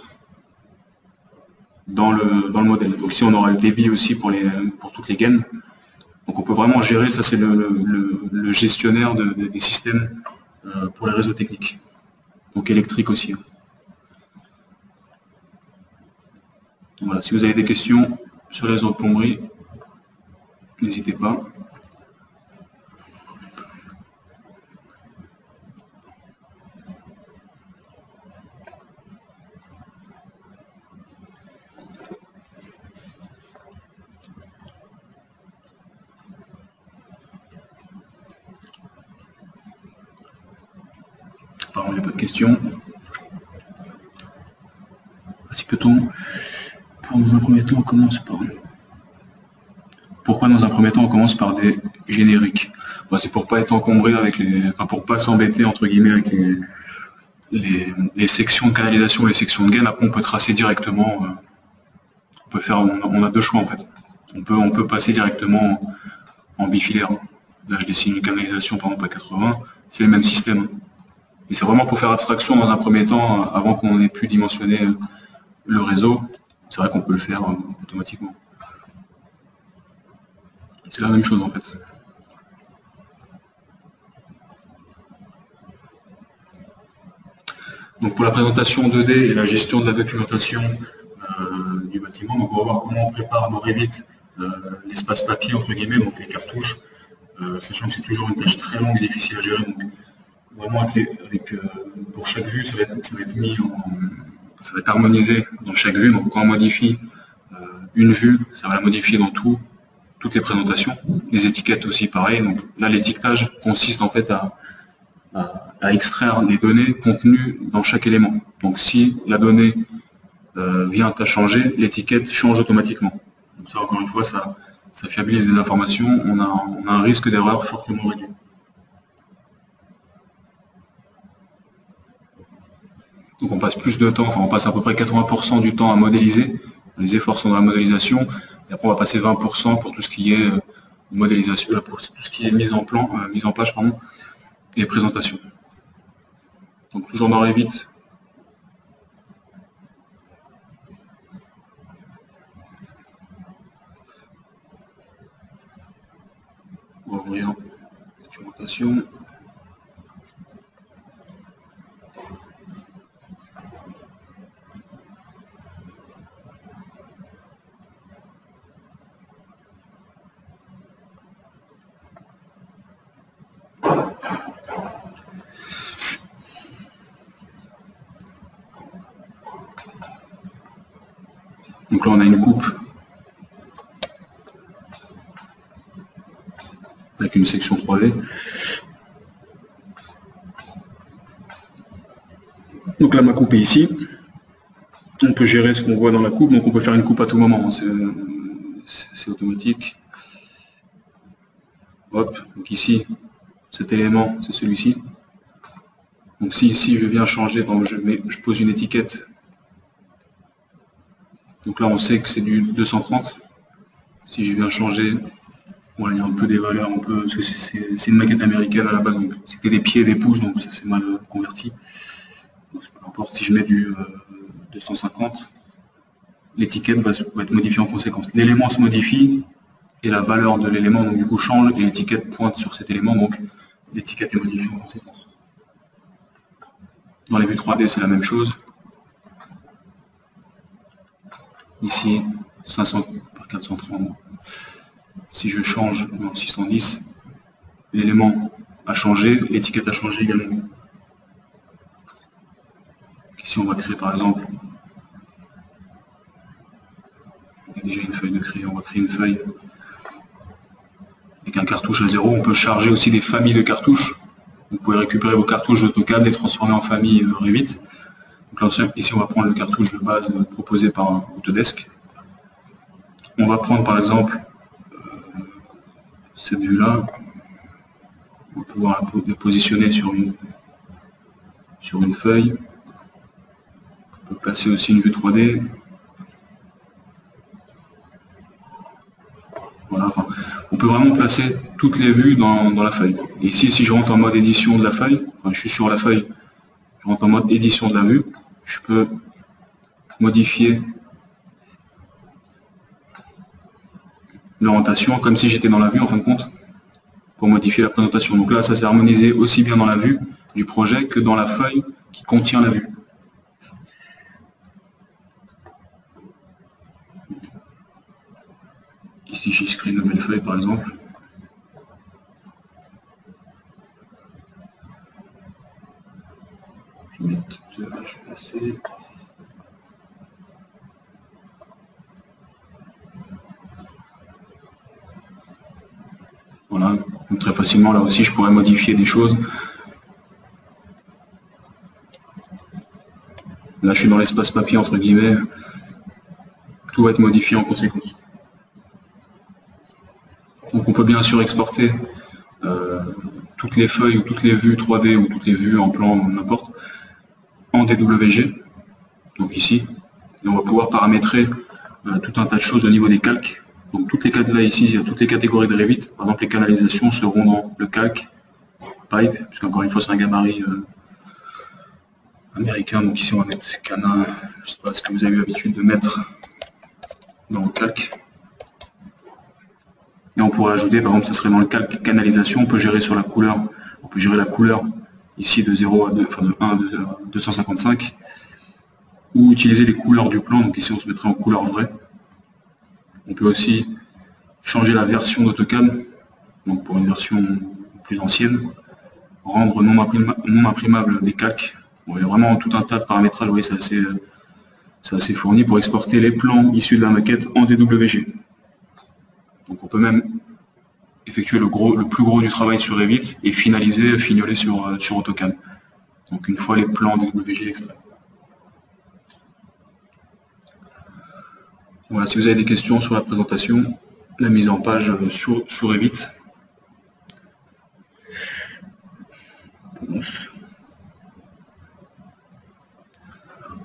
dans le modèle. Donc, ici, on aura le débit aussi pour toutes les gaines. Donc on peut vraiment gérer, ça c'est le gestionnaire des systèmes pour les réseaux techniques, donc électriques aussi. Voilà, si vous avez des questions sur les réseaux de plomberie, n'hésitez pas. Il n'y a pas de questions. Si peut-on, dans un premier temps, on commence par... Pourquoi dans un premier temps on commence par des génériques? C'est pour pas être encombré avec pour pas s'embêter entre guillemets avec les sections de canalisation, les sections de gaine. Après on peut tracer directement. On a deux choix en fait. On peut passer directement en bifilaire. Là je dessine une canalisation par exemple à 80, c'est le même système. Et c'est vraiment pour faire abstraction dans un premier temps, avant qu'on ait pu dimensionner le réseau. C'est vrai qu'on peut le faire automatiquement. C'est la même chose en fait. Donc pour la présentation 2D et la gestion de la documentation du bâtiment. Donc on va voir comment on prépare dans Revit l'espace papier, entre guillemets, donc les cartouches, sachant que c'est toujours une tâche très longue et difficile à gérer. Donc vraiment pour chaque vue, ça va être harmonisé dans chaque vue. Donc quand on modifie une vue, ça va la modifier dans toutes les présentations. Les étiquettes aussi pareil. Donc là, l'étiquetage consiste en fait à extraire les données contenues dans chaque élément. Donc si la donnée vient à changer, l'étiquette change automatiquement. Donc ça, encore une fois, ça fiabilise les informations. On a un risque d'erreur fortement réduit. Donc on passe plus de temps, on passe à peu près 80% du temps à modéliser. Les efforts sont dans la modélisation. Et après, on va passer 20% pour tout ce qui est modélisation, pour tout ce qui est mise en page, et présentation. Donc toujours dans Revit. On va ouvrir documentation. Donc là, on a une coupe avec une section 3D. Donc là, ma coupe est ici. On peut gérer ce qu'on voit dans la coupe, donc on peut faire une coupe à tout moment. C'est automatique. Hop, donc ici, cet élément, c'est celui-ci. Donc si ici, je viens changer, je pose une étiquette. Donc là, on sait que c'est du 230. Si je viens changer, bon, il y a un peu des valeurs, parce que c'est une maquette américaine à la base, donc c'était des pieds et des pouces, donc ça c'est mal converti. Donc, peu importe, si je mets du 250, l'étiquette va être modifiée en conséquence. L'élément se modifie et la valeur de l'élément donc du coup change et l'étiquette pointe sur cet élément, donc l'étiquette est modifiée en conséquence. Dans les vues 3D, c'est la même chose. Ici, 500 par 430. Si je change en 610, l'élément a changé, l'étiquette a changé également. Ici, on va créer par exemple, il y a déjà une feuille de créer, on va créer une feuille avec un cartouche à 0. On peut charger aussi des familles de cartouches. Vous pouvez récupérer vos cartouches d'AutoCAD, les transformer en famille Revit. Donc là, ici, on va prendre le cartouche de base proposé par Autodesk. On va prendre par exemple cette vue-là. On va pouvoir la positionner sur une feuille. On peut placer aussi une vue 3D. Voilà, enfin, on peut vraiment placer toutes les vues dans la feuille. Et ici, si je rentre en mode édition de la feuille, je suis sur la feuille, je rentre en mode édition de la vue, je peux modifier l'orientation comme si j'étais dans la vue en fin de compte, pour modifier la présentation. Donc là, ça s'est harmonisé aussi bien dans la vue du projet que dans la feuille qui contient la vue. Ici, je crée une nouvelle feuille par exemple. Je vais passer. Voilà, donc très facilement là aussi je pourrais modifier des choses. Là je suis dans l'espace papier entre guillemets, tout va être modifié en conséquence. Donc on peut bien sûr exporter toutes les feuilles ou toutes les vues 3D ou toutes les vues en plan, n'importe, en DWG, donc ici, et on va pouvoir paramétrer tout un tas de choses au niveau des calques. Donc toutes les là ici, toutes les catégories de Revit, par exemple les canalisations seront dans le calque, pipe, puisqu'encore une fois c'est un gabarit américain, donc ici on va mettre canin, je ne sais pas ce que vous avez eu l'habitude de mettre dans le calque. Et on pourrait ajouter, par exemple, ça serait dans le calque canalisation, on peut gérer sur la couleur, on peut gérer la couleur ici de 0 à 2, enfin de 1 à 255. ou utiliser les couleurs du plan. Donc ici, on se mettrait en couleur vraie. On peut aussi changer la version d'AutoCAD, donc pour une version plus ancienne, rendre non imprimable des calques. Bon, il y a vraiment tout un tas de paramétrages, vous voyez, c'est assez fourni pour exporter les plans issus de la maquette en DWG. Donc on peut même effectuer le plus gros du travail sur Revit et fignoler sur AutoCAD. Donc une fois les plans DWG extraits. Voilà, si vous avez des questions sur la présentation, la mise en page sur Revit.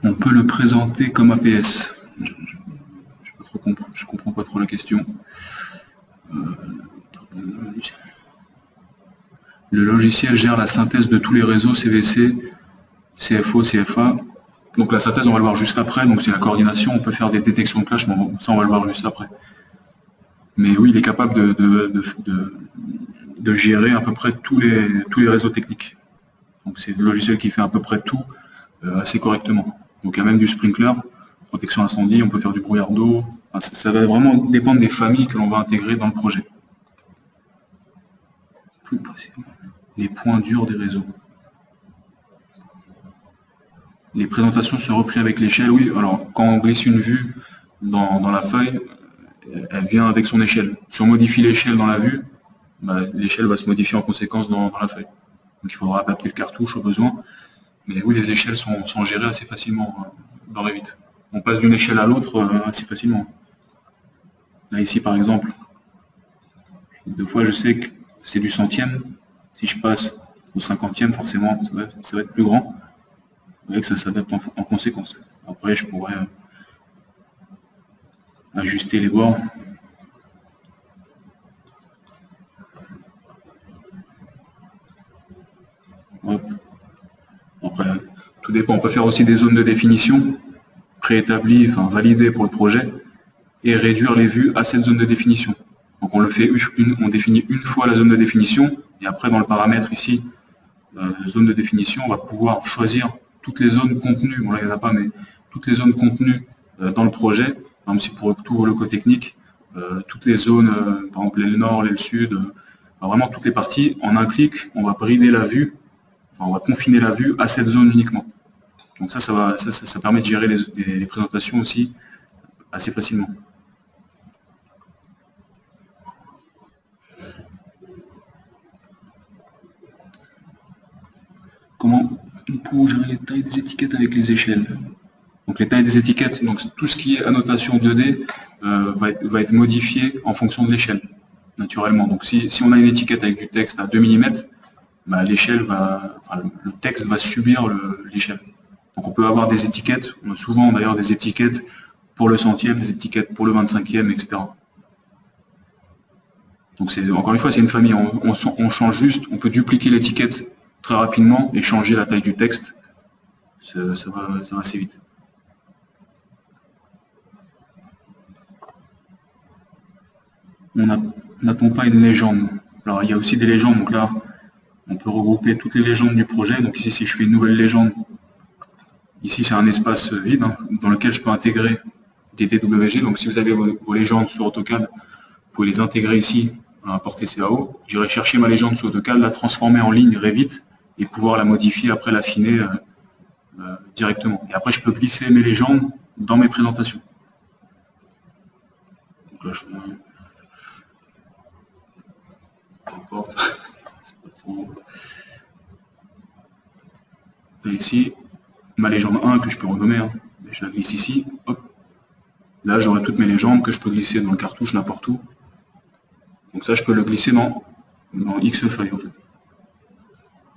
On peut le présenter comme APS. Je comprends pas trop la question. Le logiciel gère la synthèse de tous les réseaux CVC, CFO, CFA. Donc la synthèse, on va le voir juste après. Donc c'est la coordination. On peut faire des détections de clash, mais ça, on va le voir juste après. Mais oui, il est capable de gérer à peu près tous les réseaux techniques. Donc c'est le logiciel qui fait à peu près tout assez correctement. Donc il y a même du sprinkler, protection incendie, on peut faire du brouillard d'eau. Enfin, ça va vraiment dépendre des familles que l'on va intégrer dans le projet. Plus possible. Les points durs des réseaux. Les présentations sont reprises avec l'échelle, oui. Alors quand on glisse une vue dans la feuille, elle vient avec son échelle. Si on modifie l'échelle dans la vue, l'échelle va se modifier en conséquence dans la feuille. Donc il faudra adapter le cartouche au besoin. Mais oui, les échelles sont gérées assez facilement dans Revit. On passe d'une échelle à l'autre assez facilement. Là ici par exemple, deux fois je sais que c'est du centième. Si je passe au cinquantième, forcément ça va être plus grand. Vous voyez que ça s'adapte en conséquence. Après je pourrais ajuster les bords. Hop. Après, tout dépend. On peut faire aussi des zones de définition préétablies, enfin validées pour le projet, et réduire les vues à cette zone de définition. Donc on le fait on définit une fois la zone de définition, et après dans le paramètre ici, zone de définition, on va pouvoir choisir toutes les zones contenues. Bon là il n'y en a pas, mais toutes les zones contenues dans le projet. Par exemple, si pour tout le côté-technique, toutes les zones, par exemple l'aile nord, l'aile sud, vraiment toutes les parties, en un clic, on va brider la vue, on va confiner la vue à cette zone uniquement. Donc ça permet de gérer les présentations aussi assez facilement. Comment nous pouvons gérer les tailles des étiquettes avec les échelles? Donc les tailles des étiquettes, donc tout ce qui est annotation 2D va être modifié en fonction de l'échelle, naturellement. Donc si on a une étiquette avec du texte à 2 mm, l'échelle le texte va subir l'échelle. Donc on peut avoir des étiquettes, on a souvent d'ailleurs des étiquettes pour le centième, des étiquettes pour le 25e, etc. Donc encore une fois, c'est une famille, on change juste, on peut dupliquer l'étiquette très rapidement et changer la taille du texte. Ça va assez vite. On n'attend pas une légende. Alors il y a aussi des légendes, donc là, on peut regrouper toutes les légendes du projet. Donc ici, si je fais une nouvelle légende, ici c'est un espace vide dans lequel je peux intégrer des DWG. Donc si vous avez vos légendes sur AutoCAD, vous pouvez les intégrer ici à un porté CAO. J'irai chercher ma légende sur AutoCAD, la transformer en ligne Revit et pouvoir la modifier, après l'affiner directement. Et après, je peux glisser mes légendes dans mes présentations. Donc là, et ici, ma légende 1 que je peux renommer, je la glisse ici, hop. Là j'aurai toutes mes légendes que je peux glisser dans le cartouche n'importe où. Donc ça je peux le glisser dans X feuilles en fait.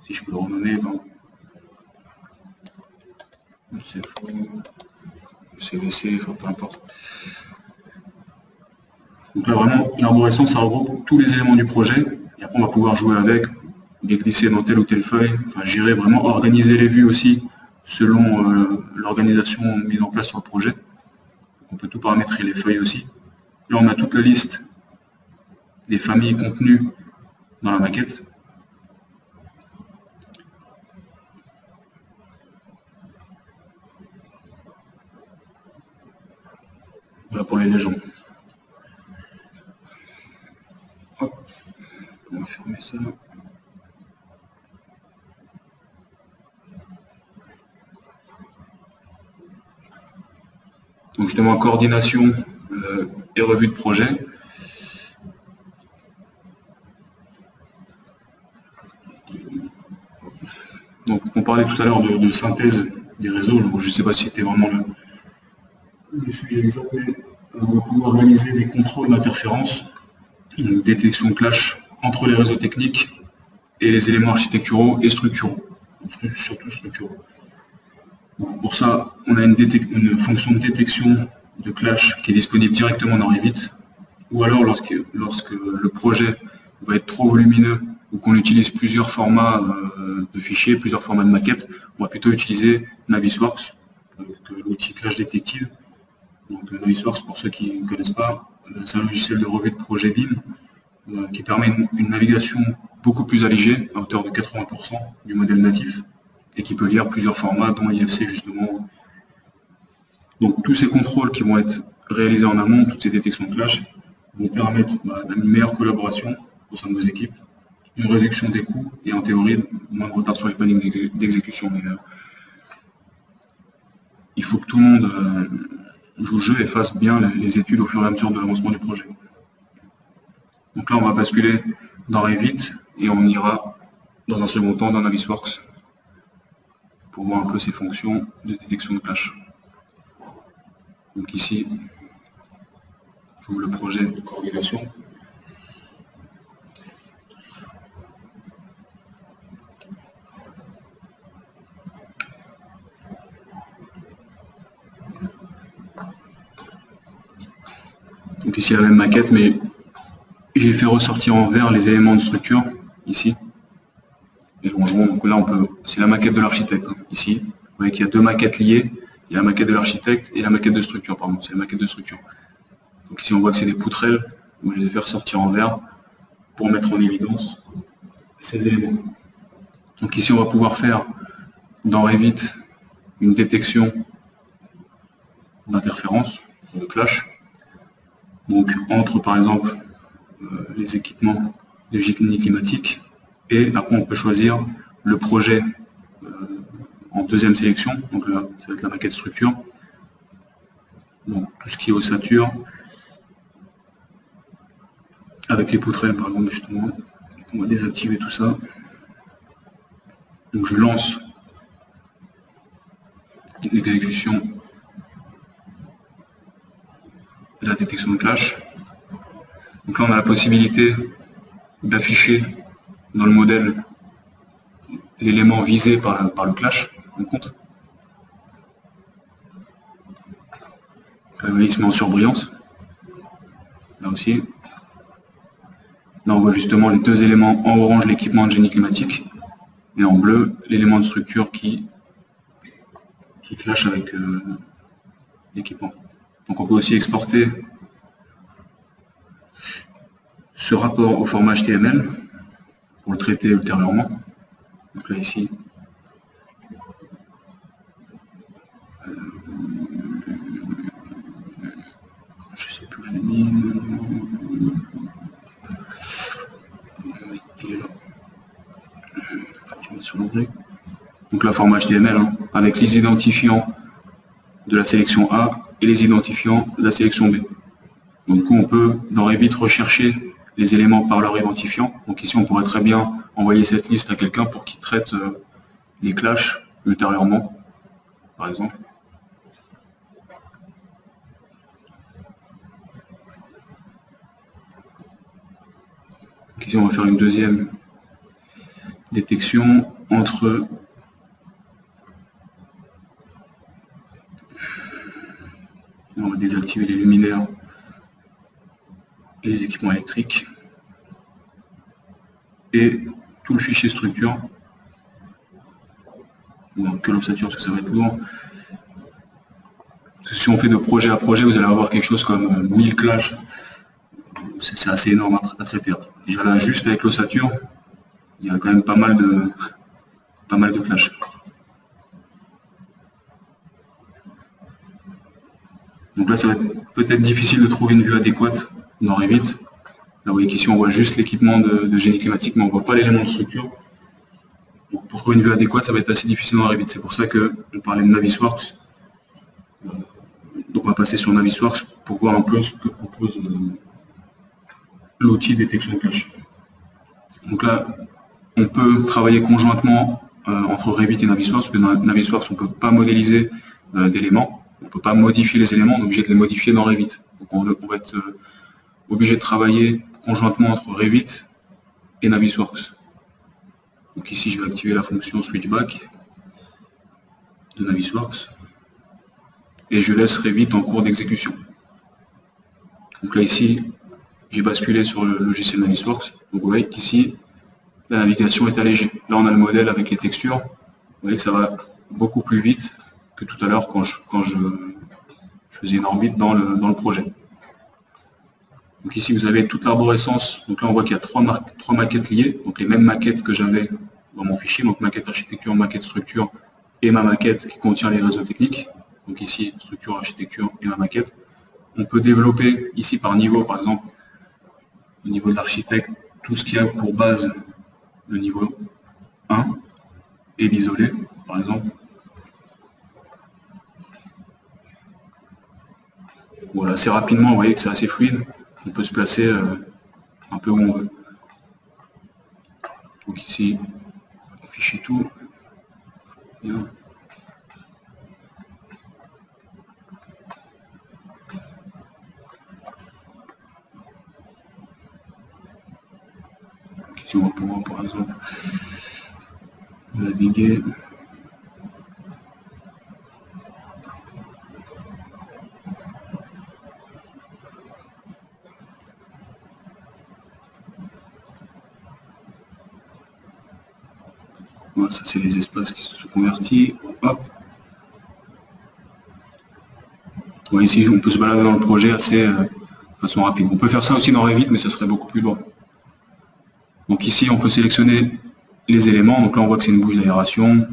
Si je peux le renommer dans CVC, peu importe. Donc là vraiment l'arborescence ça regroupe tous les éléments du projet et après on va pouvoir jouer avec, les glisser dans telle ou telle feuille, enfin j'irai vraiment organiser les vues aussi selon l'organisation mise en place sur le projet. Donc, on peut tout paramétrer les feuilles aussi. Là on a toute la liste des familles contenues dans la maquette. Voilà pour les légendes. Hop, on va fermer ça. Donc justement, coordination et revue de projet. Donc on parlait tout à l'heure de synthèse des réseaux. Donc, je ne sais pas si c'était vraiment le sujet exact, mais on va pouvoir réaliser des contrôles d'interférence, une détection de clash entre les réseaux techniques et les éléments architecturaux et structuraux, surtout structuraux. Donc, pour ça, on a une fonction de détection de clash qui est disponible directement dans Revit, ou alors lorsque le projet va être trop volumineux ou qu'on utilise plusieurs formats de fichiers, plusieurs formats de maquettes, on va plutôt utiliser Navisworks, l'outil Clash Detective. Donc Navisworks, pour ceux qui ne connaissent pas, c'est un logiciel de revue de projet BIM qui permet une navigation beaucoup plus allégée, à hauteur de 80% du modèle natif, et qui peut lire plusieurs formats, dont IFC justement. Donc tous ces contrôles qui vont être réalisés en amont, toutes ces détections de clash, vont permettre une meilleure collaboration au sein de vos équipes, une réduction des coûts et en théorie, moins de retard sur les plannings d'exécution. Il faut que tout le monde joue le jeu et fasse bien les études au fur et à mesure de l'avancement du projet. Donc là, on va basculer dans Revit et on ira dans un second temps dans Navisworks pour voir un peu ces fonctions de détection de clash. Donc ici, j'ouvre le projet de coordination. Donc ici la même maquette, mais j'ai fait ressortir en vert les éléments de structure, ici. Et longerons, donc là c'est la maquette de l'architecte, ici. Vous voyez qu'il y a deux maquettes liées, il y a la maquette de l'architecte et la maquette de structure, pardon, c'est la maquette de structure. Donc ici on voit que c'est des poutrelles, où je les ai fait ressortir en vert pour mettre en évidence ces éléments. Donc ici on va pouvoir faire dans Revit une détection d'interférence, de clash. Donc entre par exemple les équipements de génie climatique, et après on peut choisir le projet en deuxième sélection, donc là ça va être la maquette structure, donc tout ce qui est ossature, avec les poutrelles par exemple justement, on va désactiver tout ça. Donc je lance l'exécution de la détection de clash. Donc là on a la possibilité d'afficher dans le modèle l'élément visé par le clash en compte. Là, vous voyez, il se met en surbrillance. Là aussi. Là on voit justement les deux éléments en orange, l'équipement de génie climatique, et en bleu, l'élément de structure qui clash avec l'équipement. Donc on peut aussi exporter ce rapport au format HTML pour le traiter ultérieurement. Donc là ici, je sais plus où je l'ai mis. Il est là. Sur l'onglet. Donc la format HTML avec les identifiants de la sélection A et les identifiants de la sélection B. Donc du coup on peut dans Revit rechercher les éléments par leur identifiant. Donc ici on pourrait très bien envoyer cette liste à quelqu'un pour qu'il traite les clashs ultérieurement, par exemple. Donc ici on va faire une deuxième détection entre on va désactiver les luminaires et les équipements électriques et tout le fichier structure, donc que l'ossature parce que ça va être lourd. Si on fait de projet à projet, vous allez avoir quelque chose comme 1000 clashs, c'est assez énorme à traiter. Déjà là, juste avec l'ossature, il y a quand même pas mal de clashs. Donc là, ça va être peut-être difficile de trouver une vue adéquate dans Revit. Là, vous voyez qu'ici, on voit juste l'équipement de génie climatique, mais on ne voit pas l'élément de structure. Donc, pour trouver une vue adéquate, ça va être assez difficile dans Revit. C'est pour ça qu'on parlait de Navisworks. Donc, on va passer sur Navisworks pour voir un peu ce que propose l'outil détection de clash. Donc là, on peut travailler conjointement entre Revit et Navisworks, parce que dans Navisworks, on ne peut pas modéliser d'éléments, on ne peut pas modifier les éléments, on est obligé de les modifier dans Revit. Donc on va être obligé de travailler conjointement entre Revit et Navisworks. Donc ici, je vais activer la fonction switchback de Navisworks et je laisse Revit en cours d'exécution. Donc là, ici, j'ai basculé sur le logiciel Navisworks. Donc vous voyez qu'ici, la navigation est allégée. Là, on a le modèle avec les textures. Vous voyez que ça va beaucoup plus vite que tout à l'heure quand je faisais une orbite dans le projet. Donc ici, vous avez toute l'arborescence. Donc là, on voit qu'il y a trois maquettes liées. Donc les mêmes maquettes que j'avais dans mon fichier. Donc maquette architecture, maquette structure et ma maquette qui contient les réseaux techniques. Donc ici, structure, architecture et ma maquette. On peut développer ici par niveau, par exemple, au niveau de l'architecte, tout ce qui a pour base le niveau 1 et l'isolé, par exemple. Voilà, assez rapidement, vous voyez que c'est assez fluide. On peut se placer un peu où on veut. Donc ici, on fichit tout. Bien. Donc ici, on va pouvoir, par exemple, naviguer. Voilà, ça c'est les espaces qui se sont convertis. Hop. Voilà, ici on peut se balader dans le projet assez de façon rapide. On peut faire ça aussi dans Revit, mais ça serait beaucoup plus lourd. Donc ici on peut sélectionner les éléments. Donc là on voit que c'est une bouche d'aération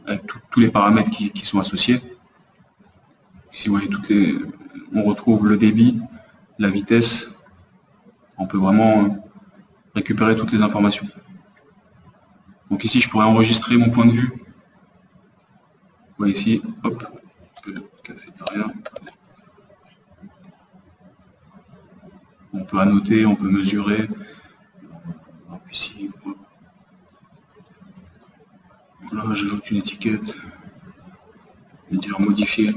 avec tous les paramètres qui sont associés. Ici vous voyez on retrouve le débit, la vitesse. On peut vraiment récupérer toutes les informations. Donc ici, je pourrais enregistrer mon point de vue. Vous voyez ici, hop, cafétéria. On peut annoter, on peut mesurer. Hop, ici, hop. Voilà, j'ajoute une étiquette. Je vais dire modifier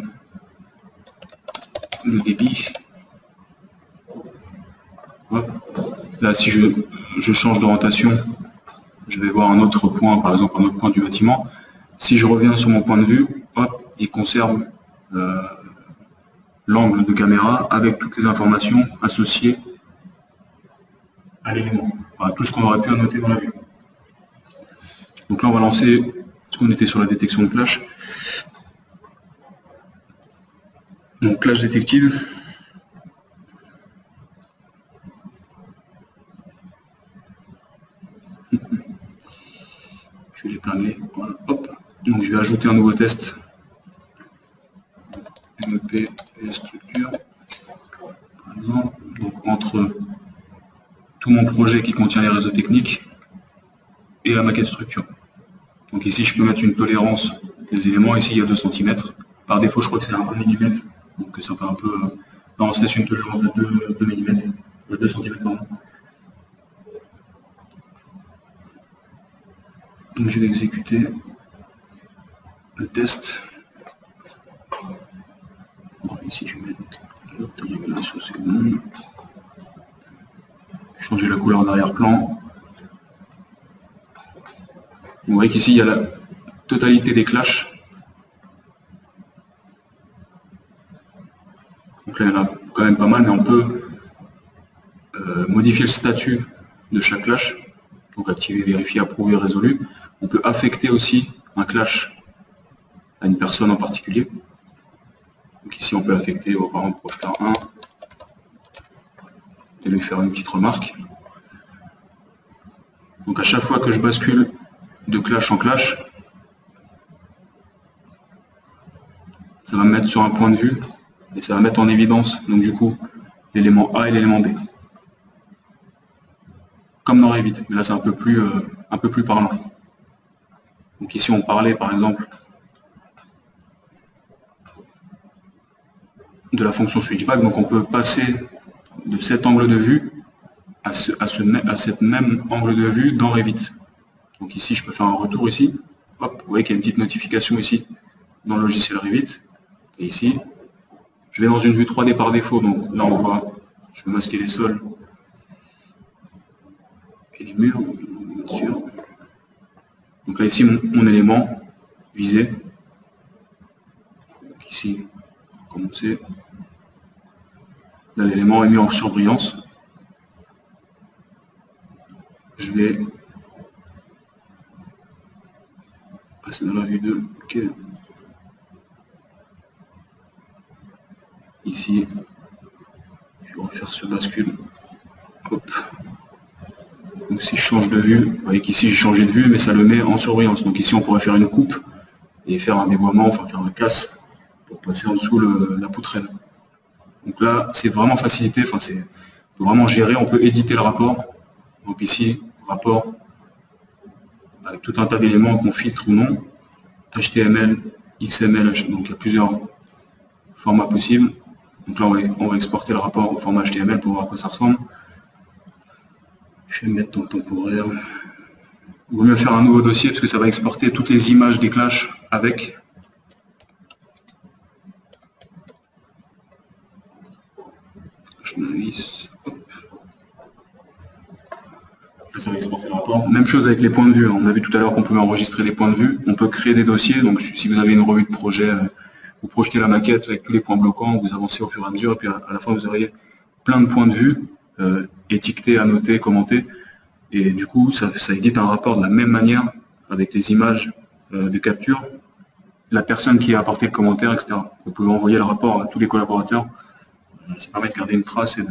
le débit. Hop. Là, si je change d'orientation, je vais voir un autre point, par exemple un autre point du bâtiment. Si je reviens sur mon point de vue, hop, il conserve l'angle de caméra avec toutes les informations associées à l'élément. Voilà, tout ce qu'on aurait pu annoter dans la vue. Donc là, on va lancer, parce qu'on était sur la détection de clash. Donc clash détective. Je vais l'épingler. Voilà, hop. Donc je vais ajouter un nouveau test. MEP et structure. Par exemple, donc entre tout mon projet qui contient les réseaux techniques et la maquette structure. Donc ici je peux mettre une tolérance des éléments. Ici il y a 2 cm. Par défaut je crois que c'est 1 mm. Donc ça fait un peu. Là on se laisse une tolérance de 2 mm. De 2 cm pardon. Donc je vais exécuter le test. Bon, ici je vais mettre l'autorégulation seconde. Changer la couleur d'arrière-plan. Vous voyez qu'ici il y a la totalité des clashs. Donc là il y en a quand même pas mal, mais on peut modifier le statut de chaque clash. Donc activer, vérifier, approuver, résolu. On peut affecter aussi un clash à une personne en particulier. Donc ici on peut affecter par exemple Projetar 1 et lui faire une petite remarque. Donc à chaque fois que je bascule de clash en clash, ça va me mettre sur un point de vue et ça va mettre en évidence, donc du coup, l'élément A et l'élément B. Comme dans Revit, mais là c'est un peu plus parlant. Donc ici on parlait par exemple de la fonction switchback, donc on peut passer de cet angle de vue à cet même angle de vue dans Revit. Donc ici je peux faire un retour ici, hop, vous voyez qu'il y a une petite notification ici dans le logiciel Revit, et ici je vais dans une vue 3D par défaut, donc là on voit, je vais masquer les sols et les murs, bien sûr. Donc là ici mon élément visé, donc ici commencer. Là l'élément est mis en surbrillance. Je vais passer dans la vue 2. Ok. Ici, je vais refaire ce bascule. Hop. Donc si je change de vue, vous voyez qu'ici j'ai changé de vue, mais ça le met en surbrillance. Donc ici on pourrait faire une coupe et faire un dévoiement, enfin faire un casse pour passer en dessous la poutrelle. Donc là, c'est vraiment facilité, enfin c'est vraiment géré, on peut éditer le rapport. Donc ici, rapport avec tout un tas d'éléments qu'on filtre ou non, HTML, XML, donc il y a plusieurs formats possibles. Donc là, on va exporter le rapport au format HTML pour voir à quoi ça ressemble. Je vais mettre en temporaire. Il vaut mieux faire un nouveau dossier parce que ça va exporter toutes les images des clashs avec. Ça va exporter le rapport. Même chose avec les points de vue. On a vu tout à l'heure qu'on pouvait enregistrer les points de vue. On peut créer des dossiers. Donc si vous avez une revue de projet, vous projetez la maquette avec tous les points bloquants, vous avancez au fur et à mesure, et puis à la fin vous auriez plein de points de vue étiquetés, annotés, commentés. Et du coup, ça édite un rapport de la même manière avec les images de capture, la personne qui a apporté le commentaire, etc. Vous pouvez envoyer le rapport à tous les collaborateurs. Ça permet de garder une trace et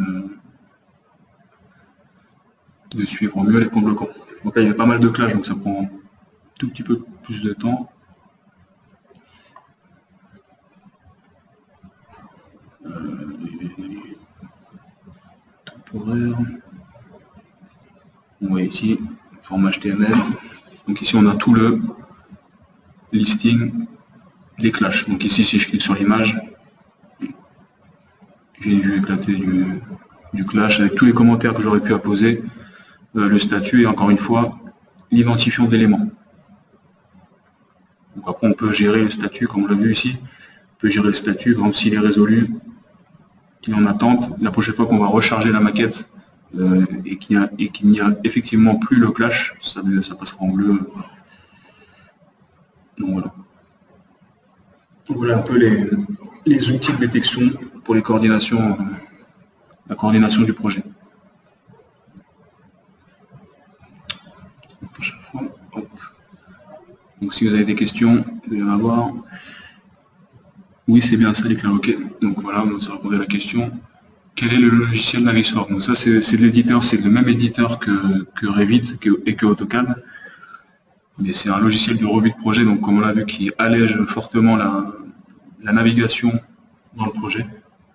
de suivre mieux les points bloquants. Donc là, il y a pas mal de clashs, donc ça prend un tout petit peu plus de temps. Temporaire. On voit ici, format HTML. Donc ici, on a tout le listing des clashs. Donc ici, si je clique sur l'image, j'ai une vue éclatée du clash avec tous les commentaires que j'aurais pu apposer, le statut et encore une fois, l'identifiant d'éléments. Donc après, on peut gérer le statut, comme on l'a vu ici. On peut gérer le statut, par exemple, s'il est résolu, qu'il est en attente. La prochaine fois qu'on va recharger la maquette et qu'il n'y a effectivement plus le clash, ça passera en bleu. Donc voilà. Donc voilà un peu les outils de détection pour les coordinations, la coordination du projet. Donc si vous avez des questions, vous allez en avoir. Oui, c'est bien ça, les clairs, ok. Donc voilà, ça répondait à la question. Quel est le logiciel Navisworks? Donc ça, c'est de l'éditeur, c'est le même éditeur que Revit et que AutoCAD. Mais c'est un logiciel de revue de projet, donc comme on l'a vu, qui allège fortement la navigation dans le projet,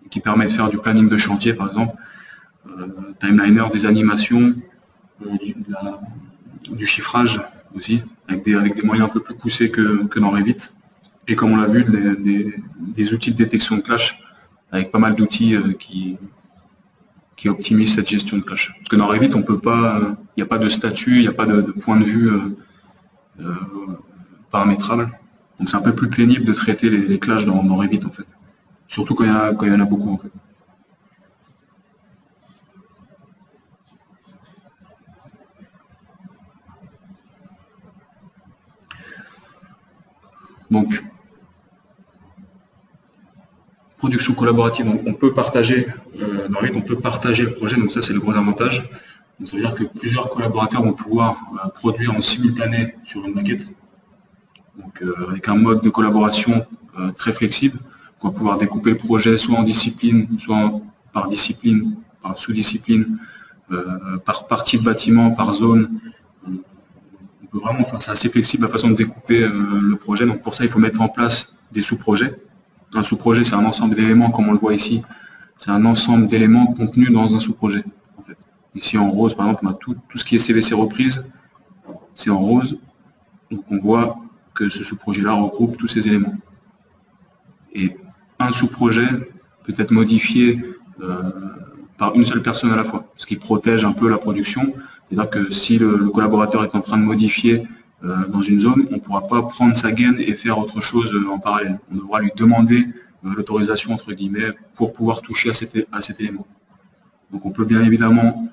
qui permet de faire du planning de chantier, par exemple, timeliner, des animations, du chiffrage aussi, avec des moyens un peu plus poussés que dans Revit. Et comme on l'a vu, des outils de détection de clash, avec pas mal d'outils qui optimisent cette gestion de clash. Parce que dans Revit, on peut pas, il n'y a pas de statut, il n'y a pas de point de vue paramétrable. Donc c'est un peu plus pénible de traiter les clashs dans Revit en fait. Surtout quand il y en a beaucoup en fait. Donc, production collaborative, on peut partager, dans Revit, on peut partager le projet, donc ça c'est le gros avantage. Donc ça veut dire que plusieurs collaborateurs vont pouvoir produire en simultané sur une maquette. Donc avec un mode de collaboration très flexible, on va pouvoir découper le projet soit en discipline, soit par discipline, par sous-discipline, par partie de bâtiment, par zone. On peut vraiment, enfin, c'est assez flexible la façon de découper le projet. Donc pour ça, il faut mettre en place des sous-projets. Un sous-projet, c'est un ensemble d'éléments, comme on le voit ici. C'est un ensemble d'éléments contenus dans un sous-projet. En fait. Ici, en rose, par exemple, on a tout ce qui est CVC reprise, c'est en rose. Donc, on voit que ce sous-projet-là regroupe tous ces éléments. Et un sous-projet peut être modifié par une seule personne à la fois, ce qui protège un peu la production. C'est-à-dire que si le collaborateur est en train de modifier dans une zone, on ne pourra pas prendre sa gaine et faire autre chose en parallèle. On devra lui demander l'autorisation, entre guillemets, pour pouvoir toucher à cet élément. Donc on peut bien évidemment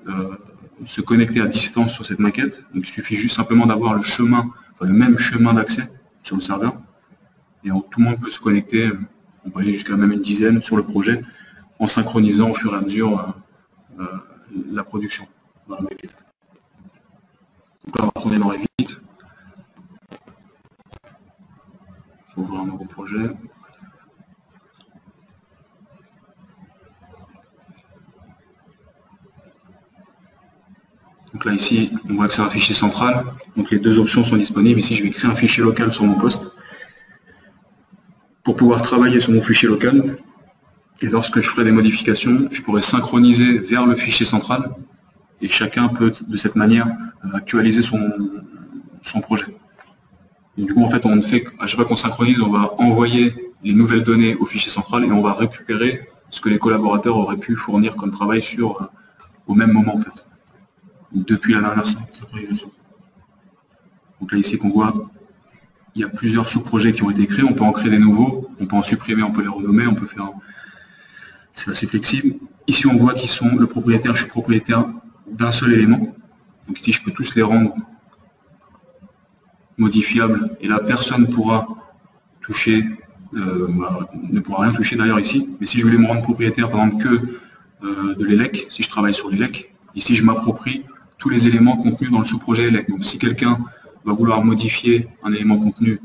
se connecter à distance sur cette maquette. Donc il suffit juste simplement d'avoir le chemin, enfin, le même chemin d'accès sur le serveur. Et tout le monde peut se connecter, on peut aller jusqu'à même une dizaine sur le projet, en synchronisant au fur et à mesure la production dans la maquette. Donc là, on va retourner dans Revit. Il faut ouvrir un nouveau projet. Donc là, ici, on voit que c'est un fichier central. Donc les deux options sont disponibles. Ici, je vais créer un fichier local sur mon poste pour pouvoir travailler sur mon fichier local. Et lorsque je ferai des modifications, je pourrai synchroniser vers le fichier central. Et chacun peut, de cette manière, actualiser son projet. Et du coup, en fait, à chaque fois qu'on synchronise, on va envoyer les nouvelles données au fichier central et on va récupérer ce que les collaborateurs auraient pu fournir comme travail au même moment, en fait, depuis la dernière synchronisation. Donc là, ici, qu'on voit, il y a plusieurs sous-projets qui ont été créés. On peut en créer des nouveaux, on peut en supprimer, on peut les renommer, on peut faire... C'est assez flexible. Ici, on voit qu'ils sont le propriétaire, je suis propriétaire d'un seul élément. Donc ici, je peux tous les rendre modifiables et là, personne ne pourra toucher, ne pourra rien toucher d'ailleurs ici. Mais si je voulais me rendre propriétaire, par exemple, que de l'ELEC, si je travaille sur l'ELEC, ici, je m'approprie tous les éléments contenus dans le sous-projet ELEC. Donc si quelqu'un va vouloir modifier un élément contenu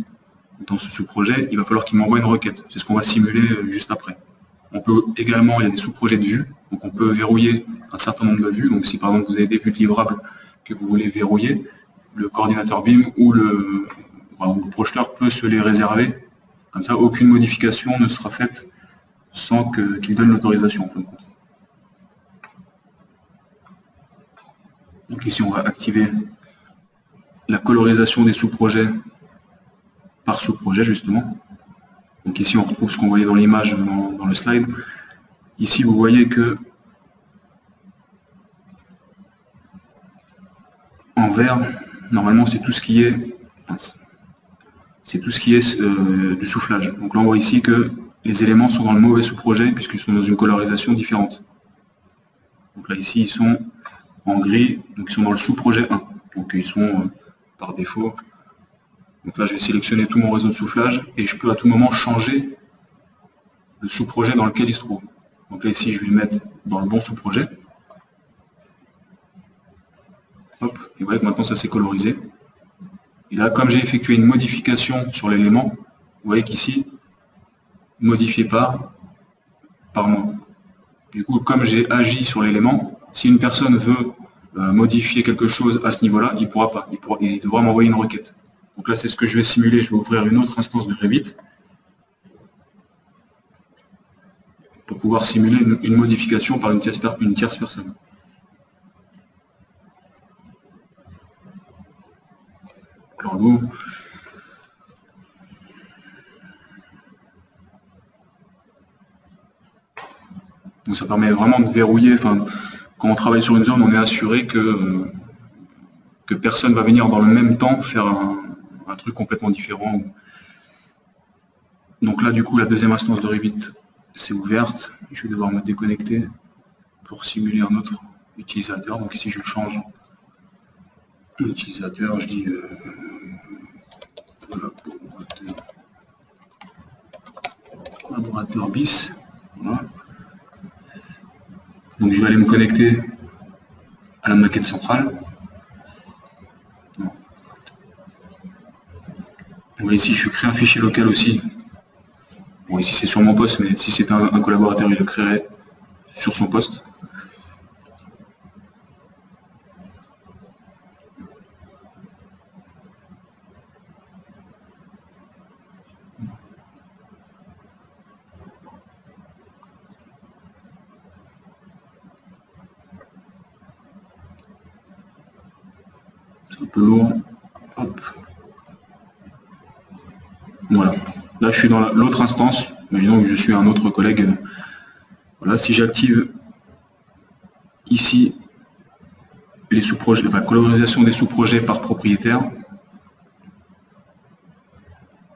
dans ce sous-projet, il va falloir qu'il m'envoie une requête. C'est ce qu'on va simuler juste après. On peut également, il y a des sous-projets de vue, donc on peut verrouiller un certain nombre de vues. Donc si par exemple vous avez des vues de livrables que vous voulez verrouiller, le coordinateur BIM ou le projeteur peut se les réserver. Comme ça, aucune modification ne sera faite sans qu'il donne l'autorisation en fin de compte. Donc ici, on va activer la colorisation des sous-projets par sous-projet justement. Donc ici, on retrouve ce qu'on voyait dans l'image dans le slide. Ici, vous voyez que en vert, normalement, c'est tout ce qui est du soufflage. Donc là, on voit ici que les éléments sont dans le mauvais sous-projet puisqu'ils sont dans une colorisation différente. Donc là, ici, ils sont en gris, donc ils sont dans le sous-projet 1. Donc ils sont par défaut. Donc là, je vais sélectionner tout mon réseau de soufflage et je peux à tout moment changer le sous-projet dans lequel il se trouve. Donc là, ici, je vais le mettre dans le bon sous-projet. Hop, et vous voyez que maintenant, ça s'est colorisé. Et là, comme j'ai effectué une modification sur l'élément, vous voyez qu'ici, modifié par moi. Du coup, comme j'ai agi sur l'élément, si une personne veut modifier quelque chose à ce niveau-là, il ne pourra pas. Il devra m'envoyer une requête. Donc là, c'est ce que je vais simuler. Je vais ouvrir une autre instance de Revit pour pouvoir simuler une modification par une tierce personne. Alors, donc ça permet vraiment de verrouiller. Enfin, quand on travaille sur une zone, on est assuré que personne ne va venir dans le même temps faire un truc complètement différent. Donc là, du coup, la deuxième instance de Revit c'est ouverte. Je vais devoir me déconnecter pour simuler un autre utilisateur. Donc ici, je change l'utilisateur. Je dis collaborateur bis. Voilà. Donc je vais aller me connecter à la maquette centrale. Donc ici, je crée un fichier local aussi. Bon, ici, c'est sur mon poste, mais si c'est un collaborateur, il le créerait sur son poste. C'est un peu lourd. Hop. Voilà. Là, je suis dans l'autre instance. Imaginons que je suis un autre collègue. Voilà, si j'active ici les sous-projets, la colorisation des sous-projets par propriétaire,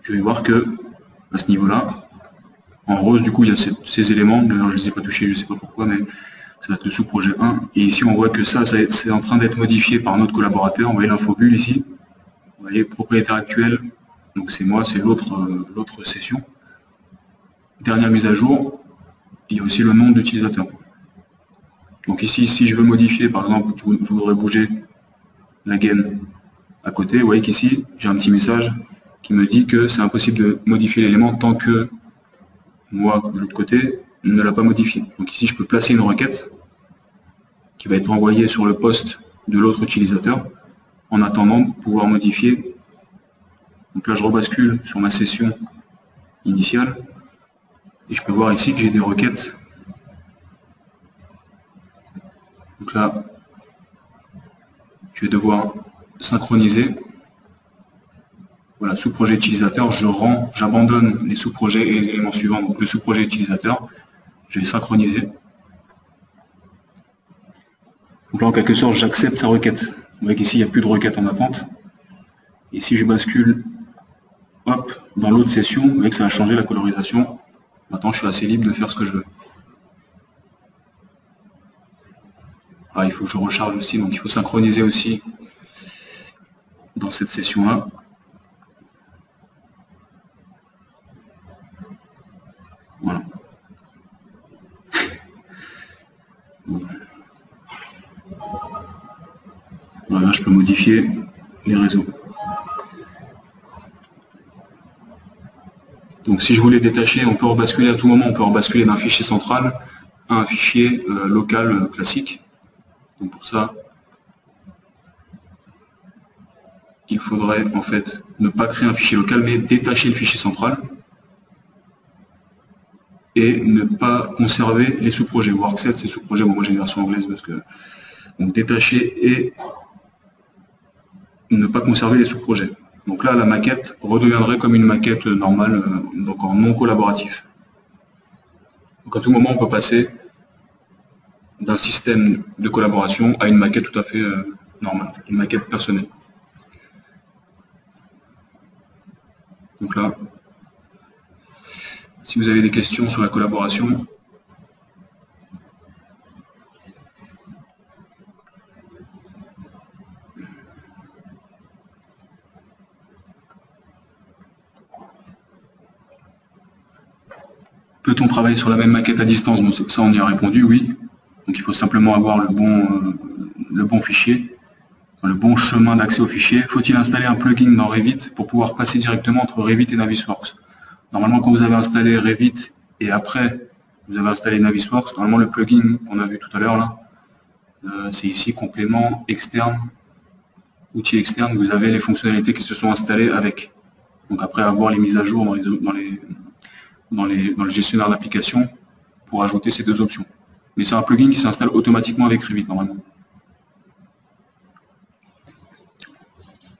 je vais voir que à ce niveau-là, en rose, du coup, il y a ces éléments. D'ailleurs, je ne les ai pas touchés, je ne sais pas pourquoi, mais ça va être le sous-projet 1. Et ici, on voit que ça c'est en train d'être modifié par notre collaborateur. On voit l'infobulle ici. Vous voyez, propriétaire actuel. Donc c'est moi, c'est l'autre session. Dernière mise à jour. Il y a aussi le nom d'utilisateur. Donc ici, si je veux modifier, par exemple, je voudrais bouger la gaine à côté, vous voyez qu'ici, j'ai un petit message qui me dit que c'est impossible de modifier l'élément tant que moi, de l'autre côté, ne l'a pas modifié. Donc ici, je peux placer une requête qui va être envoyée sur le poste de l'autre utilisateur en attendant de pouvoir modifier. Donc là, je rebascule sur ma session initiale et je peux voir ici que j'ai des requêtes. Donc là, je vais devoir synchroniser. Voilà, sous-projet utilisateur, j'abandonne les sous-projets et les éléments suivants. Donc le sous-projet utilisateur, je vais synchroniser. Donc là, en quelque sorte, j'accepte sa requête. Vous voyez qu'ici, il n'y a plus de requête en attente. Et si je bascule hop, dans l'autre session, vous voyez que ça a changé la colorisation. Maintenant, je suis assez libre de faire ce que je veux. Ah, il faut que je recharge aussi, donc il faut synchroniser aussi dans cette session-là. Voilà. Voilà, je peux modifier les réseaux. Donc si je voulais détacher, on peut rebasculer à tout moment, on peut rebasculer d'un fichier central à un fichier local classique. Donc pour ça, il faudrait en fait ne pas créer un fichier local, mais détacher le fichier central et ne pas conserver les sous-projets. Work7, c'est sous-projets, bon, moi j'ai une version anglaise parce que. Donc détacher et ne pas conserver les sous-projets. Donc là, la maquette redeviendrait comme une maquette normale, donc en non collaboratif. Donc à tout moment, on peut passer d'un système de collaboration à une maquette tout à fait normale, une maquette personnelle. Donc là, si vous avez des questions sur la collaboration, peut-on travailler sur la même maquette à distance? Bon, ça, on y a répondu, oui. Donc il faut simplement avoir le bon fichier, le bon chemin d'accès au fichier. Faut-il installer un plugin dans Revit pour pouvoir passer directement entre Revit et Navisworks? Normalement, quand vous avez installé Revit et après vous avez installé Navisworks, normalement le plugin qu'on a vu tout à l'heure là, c'est ici complément externe, outils externes, vous avez les fonctionnalités qui se sont installées avec. Donc après avoir les mises à jour dans le gestionnaire d'application pour ajouter ces deux options. Mais c'est un plugin qui s'installe automatiquement avec Revit normalement.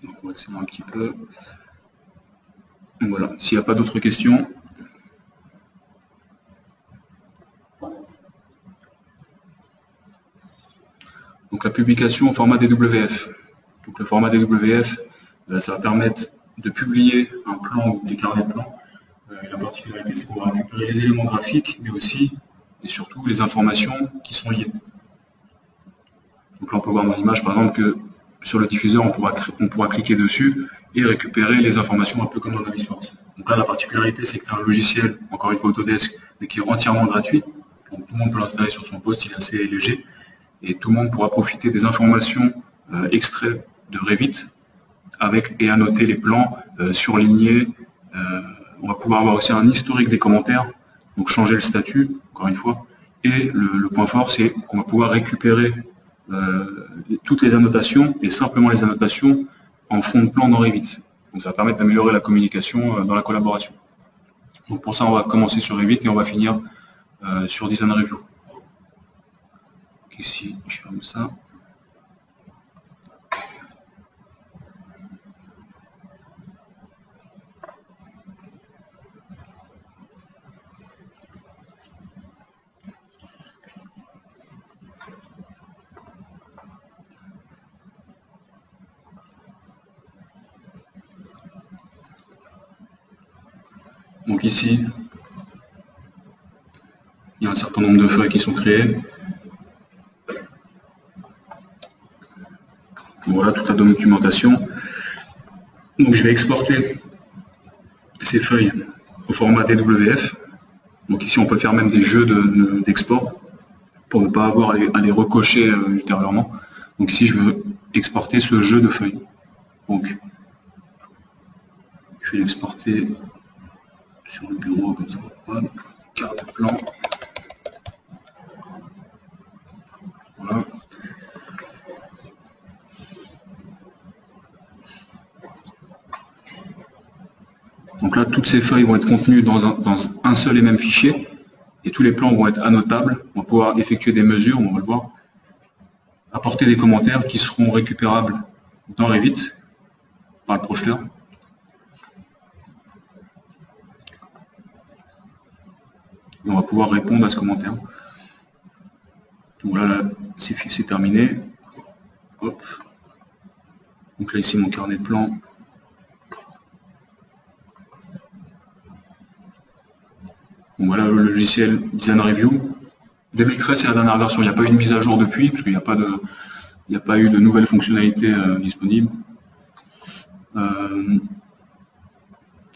Donc on va accélérer un petit peu. Donc voilà, s'il n'y a pas d'autres questions. Donc la publication au format DWF. Donc le format DWF, ça va permettre de publier un plan ou des carnets de plans. La particularité, c'est qu'on va récupérer les éléments graphiques, mais aussi et surtout les informations qui sont liées. Donc là, on peut voir dans l'image, par exemple, que sur le diffuseur, on pourra cliquer dessus et récupérer les informations un peu comme dans Navisworks. Donc là, la particularité, c'est que c'est un logiciel, encore une fois Autodesk, mais qui est entièrement gratuit. Donc tout le monde peut l'installer sur son poste, il est assez léger. Et tout le monde pourra profiter des informations extraites de Revit et annoter les plans, surligner. On va pouvoir avoir aussi un historique des commentaires, donc changer le statut, encore une fois. Et le point fort, c'est qu'on va pouvoir récupérer toutes les annotations, et simplement les annotations, en fond de plan dans Revit. Donc ça va permettre d'améliorer la communication dans la collaboration. Donc pour ça, on va commencer sur Revit et on va finir sur Design Review. Donc ici, je ferme ça. Donc ici, il y a un certain nombre de feuilles qui sont créées. Voilà toute la documentation. Donc je vais exporter ces feuilles au format DWF. Donc ici on peut faire même des jeux d'export pour ne pas avoir à les recocher ultérieurement. Donc ici je veux exporter ce jeu de feuilles. Donc je vais l'exporter sur le bureau comme ça. Voilà. Carte de plan. Voilà. Donc là, toutes ces feuilles vont être contenues dans un seul et même fichier. Et tous les plans vont être annotables. On va pouvoir effectuer des mesures, on va le voir. Apporter des commentaires qui seront récupérables dans Revit par le projeteur. Et on va pouvoir répondre à ce commentaire. Donc là c'est terminé. Hop. Donc là, ici, mon carnet de plan. Donc voilà le logiciel Design Review. 2013, c'est la dernière version. Il n'y a pas eu de mise à jour depuis, parce qu'il n'y a pas eu de nouvelles fonctionnalités disponibles.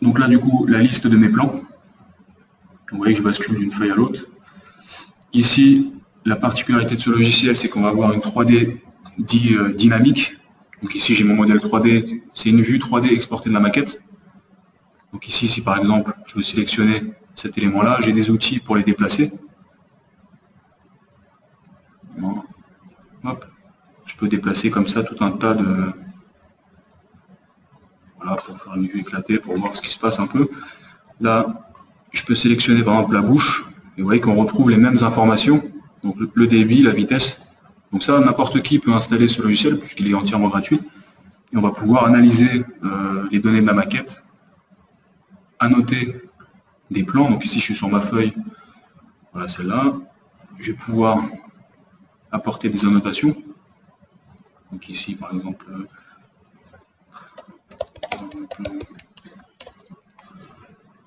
Donc là, du coup, la liste de mes plans. Vous voyez que je bascule d'une feuille à l'autre. Ici, la particularité de ce logiciel, c'est qu'on va avoir une 3D dynamique. Donc ici, j'ai mon modèle 3D. C'est une vue 3D exportée de la maquette. Donc ici, si par exemple, je veux sélectionner cet élément-là, j'ai des outils pour les déplacer. Hop. Je peux déplacer comme ça tout un tas de... Voilà, pour faire une vue éclatée, pour voir ce qui se passe un peu. Là, je peux sélectionner par exemple la bouche, et vous voyez qu'on retrouve les mêmes informations, donc le débit, la vitesse. Donc ça, n'importe qui peut installer ce logiciel, puisqu'il est entièrement gratuit, et on va pouvoir analyser les données de la maquette, annoter des plans. Donc ici, je suis sur ma feuille, voilà celle-là. Je vais pouvoir apporter des annotations. Donc ici, par exemple,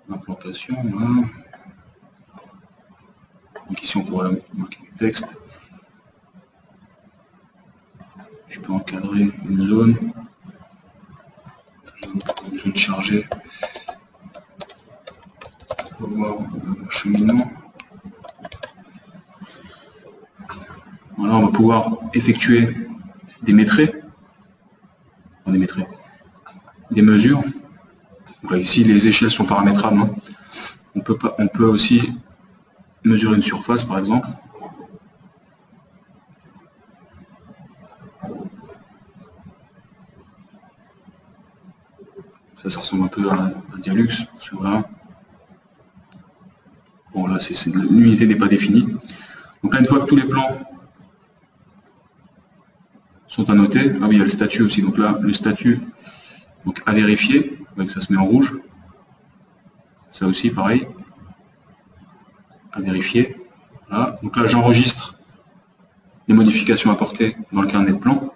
l'implantation. Voilà. Donc ici, on pourrait marquer du texte. Je peux encadrer une zone chargée. On va voir le cheminement. Voilà, on va pouvoir effectuer des métrés, des mesures. Donc là, ici, les échelles sont paramétrables. Hein. On peut aussi mesurer une surface, par exemple. Ça ressemble un peu à un Dialux. Voilà. Bon, là, l'unité n'est pas définie. Donc là, une fois que tous les plans sont annotés, ah oui, il y a le statut aussi. Donc là, le statut donc, à vérifier, donc ça se met en rouge. Ça aussi, pareil, à vérifier. Voilà. Donc là, j'enregistre les modifications apportées dans le carnet de plan.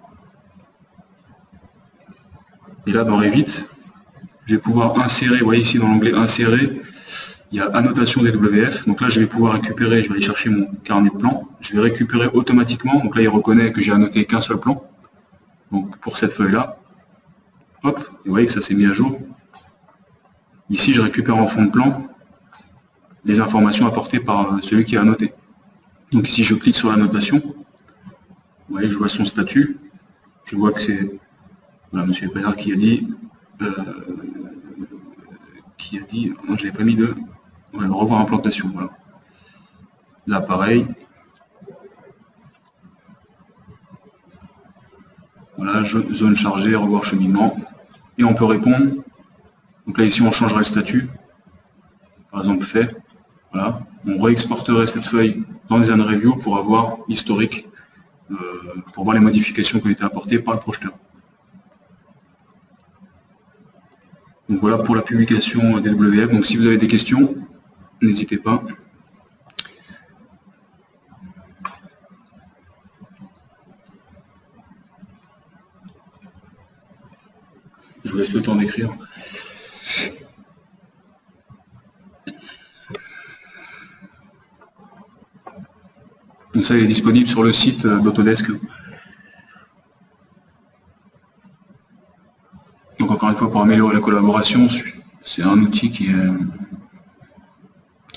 Et là, dans Revit, je vais pouvoir insérer, vous voyez ici dans l'onglet insérer, il y a annotation des WF. Donc là, je vais pouvoir récupérer, je vais aller chercher mon carnet de plan. Je vais récupérer automatiquement. Donc là, il reconnaît que j'ai annoté qu'un seul plan. Donc pour cette feuille-là, hop, et vous voyez que ça s'est mis à jour. Ici, je récupère en fond de plan les informations apportées par celui qui a annoté. Donc ici, je clique sur la notation. Vous voyez que je vois son statut. Je vois que c'est voilà, M. Pénard qui a dit non, je n'avais pas mis de revoir implantation. Voilà. Là, pareil. Voilà, zone chargée, revoir cheminement. Et on peut répondre. Donc là, ici, on changerait le statut. Par exemple, fait. Voilà. On réexporterait cette feuille dans Design Review pour avoir l'historique, pour voir les modifications qui ont été apportées par le projeteur. Donc voilà pour la publication des WF. Donc si vous avez des questions, n'hésitez pas. Je vous laisse le temps d'écrire. Donc ça, il est disponible sur le site d'Autodesk. Donc encore une fois, pour améliorer la collaboration, c'est un outil qui est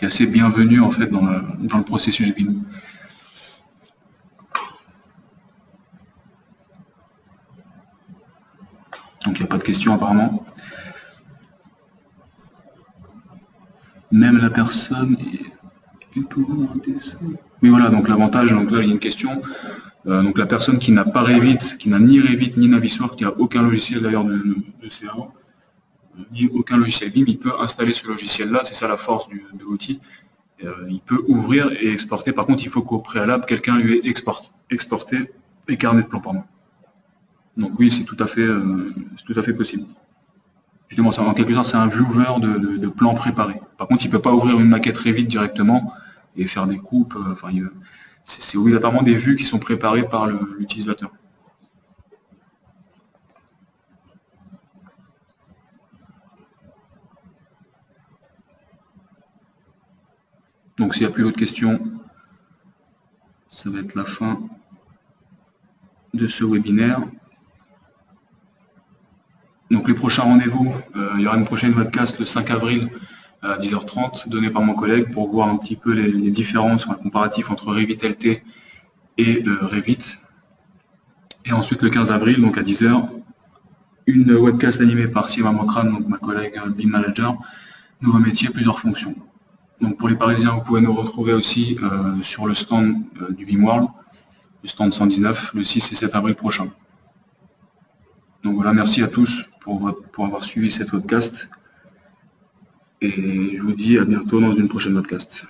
assez bienvenu en fait dans le processus BIM. Donc il n'y a pas de questions apparemment. Même la personne mais voilà, donc l'avantage, donc là il y a une question. Donc la personne qui n'a pas Revit, qui n'a ni Revit ni Navisworks, qui n'a aucun logiciel d'ailleurs de CAO, ni aucun logiciel BIM, il peut installer ce logiciel-là, c'est ça la force de l'outil. Il peut ouvrir et exporter. Par contre, il faut qu'au préalable, quelqu'un lui ait exporté les carnets de plans. Pardon. Donc oui, c'est tout à fait possible. Justement, en quelque sorte, c'est un viewer de plans préparés. Par contre, il ne peut pas ouvrir une maquette Revit directement et faire des coupes. Enfin, c'est obligatoirement des vues qui sont préparées par l'utilisateur. Donc s'il n'y a plus d'autres questions, ça va être la fin de ce webinaire. Donc les prochains rendez-vous, il y aura une prochaine webcast le 5 avril à 10h30, donnée par mon collègue pour voir un petit peu les différences, le comparatif entre Revit LT et Revit. Et ensuite le 15 avril, donc à 10h, une webcast animée par Sima Mokran, donc ma collègue BIM Manager, nouveau métier, plusieurs fonctions. Donc pour les Parisiens, vous pouvez nous retrouver aussi sur le stand du BIM World, le stand 119, le 6 et 7 avril prochain. Donc voilà, merci à tous pour avoir suivi cette webcast. Et je vous dis à bientôt dans une prochaine webcast.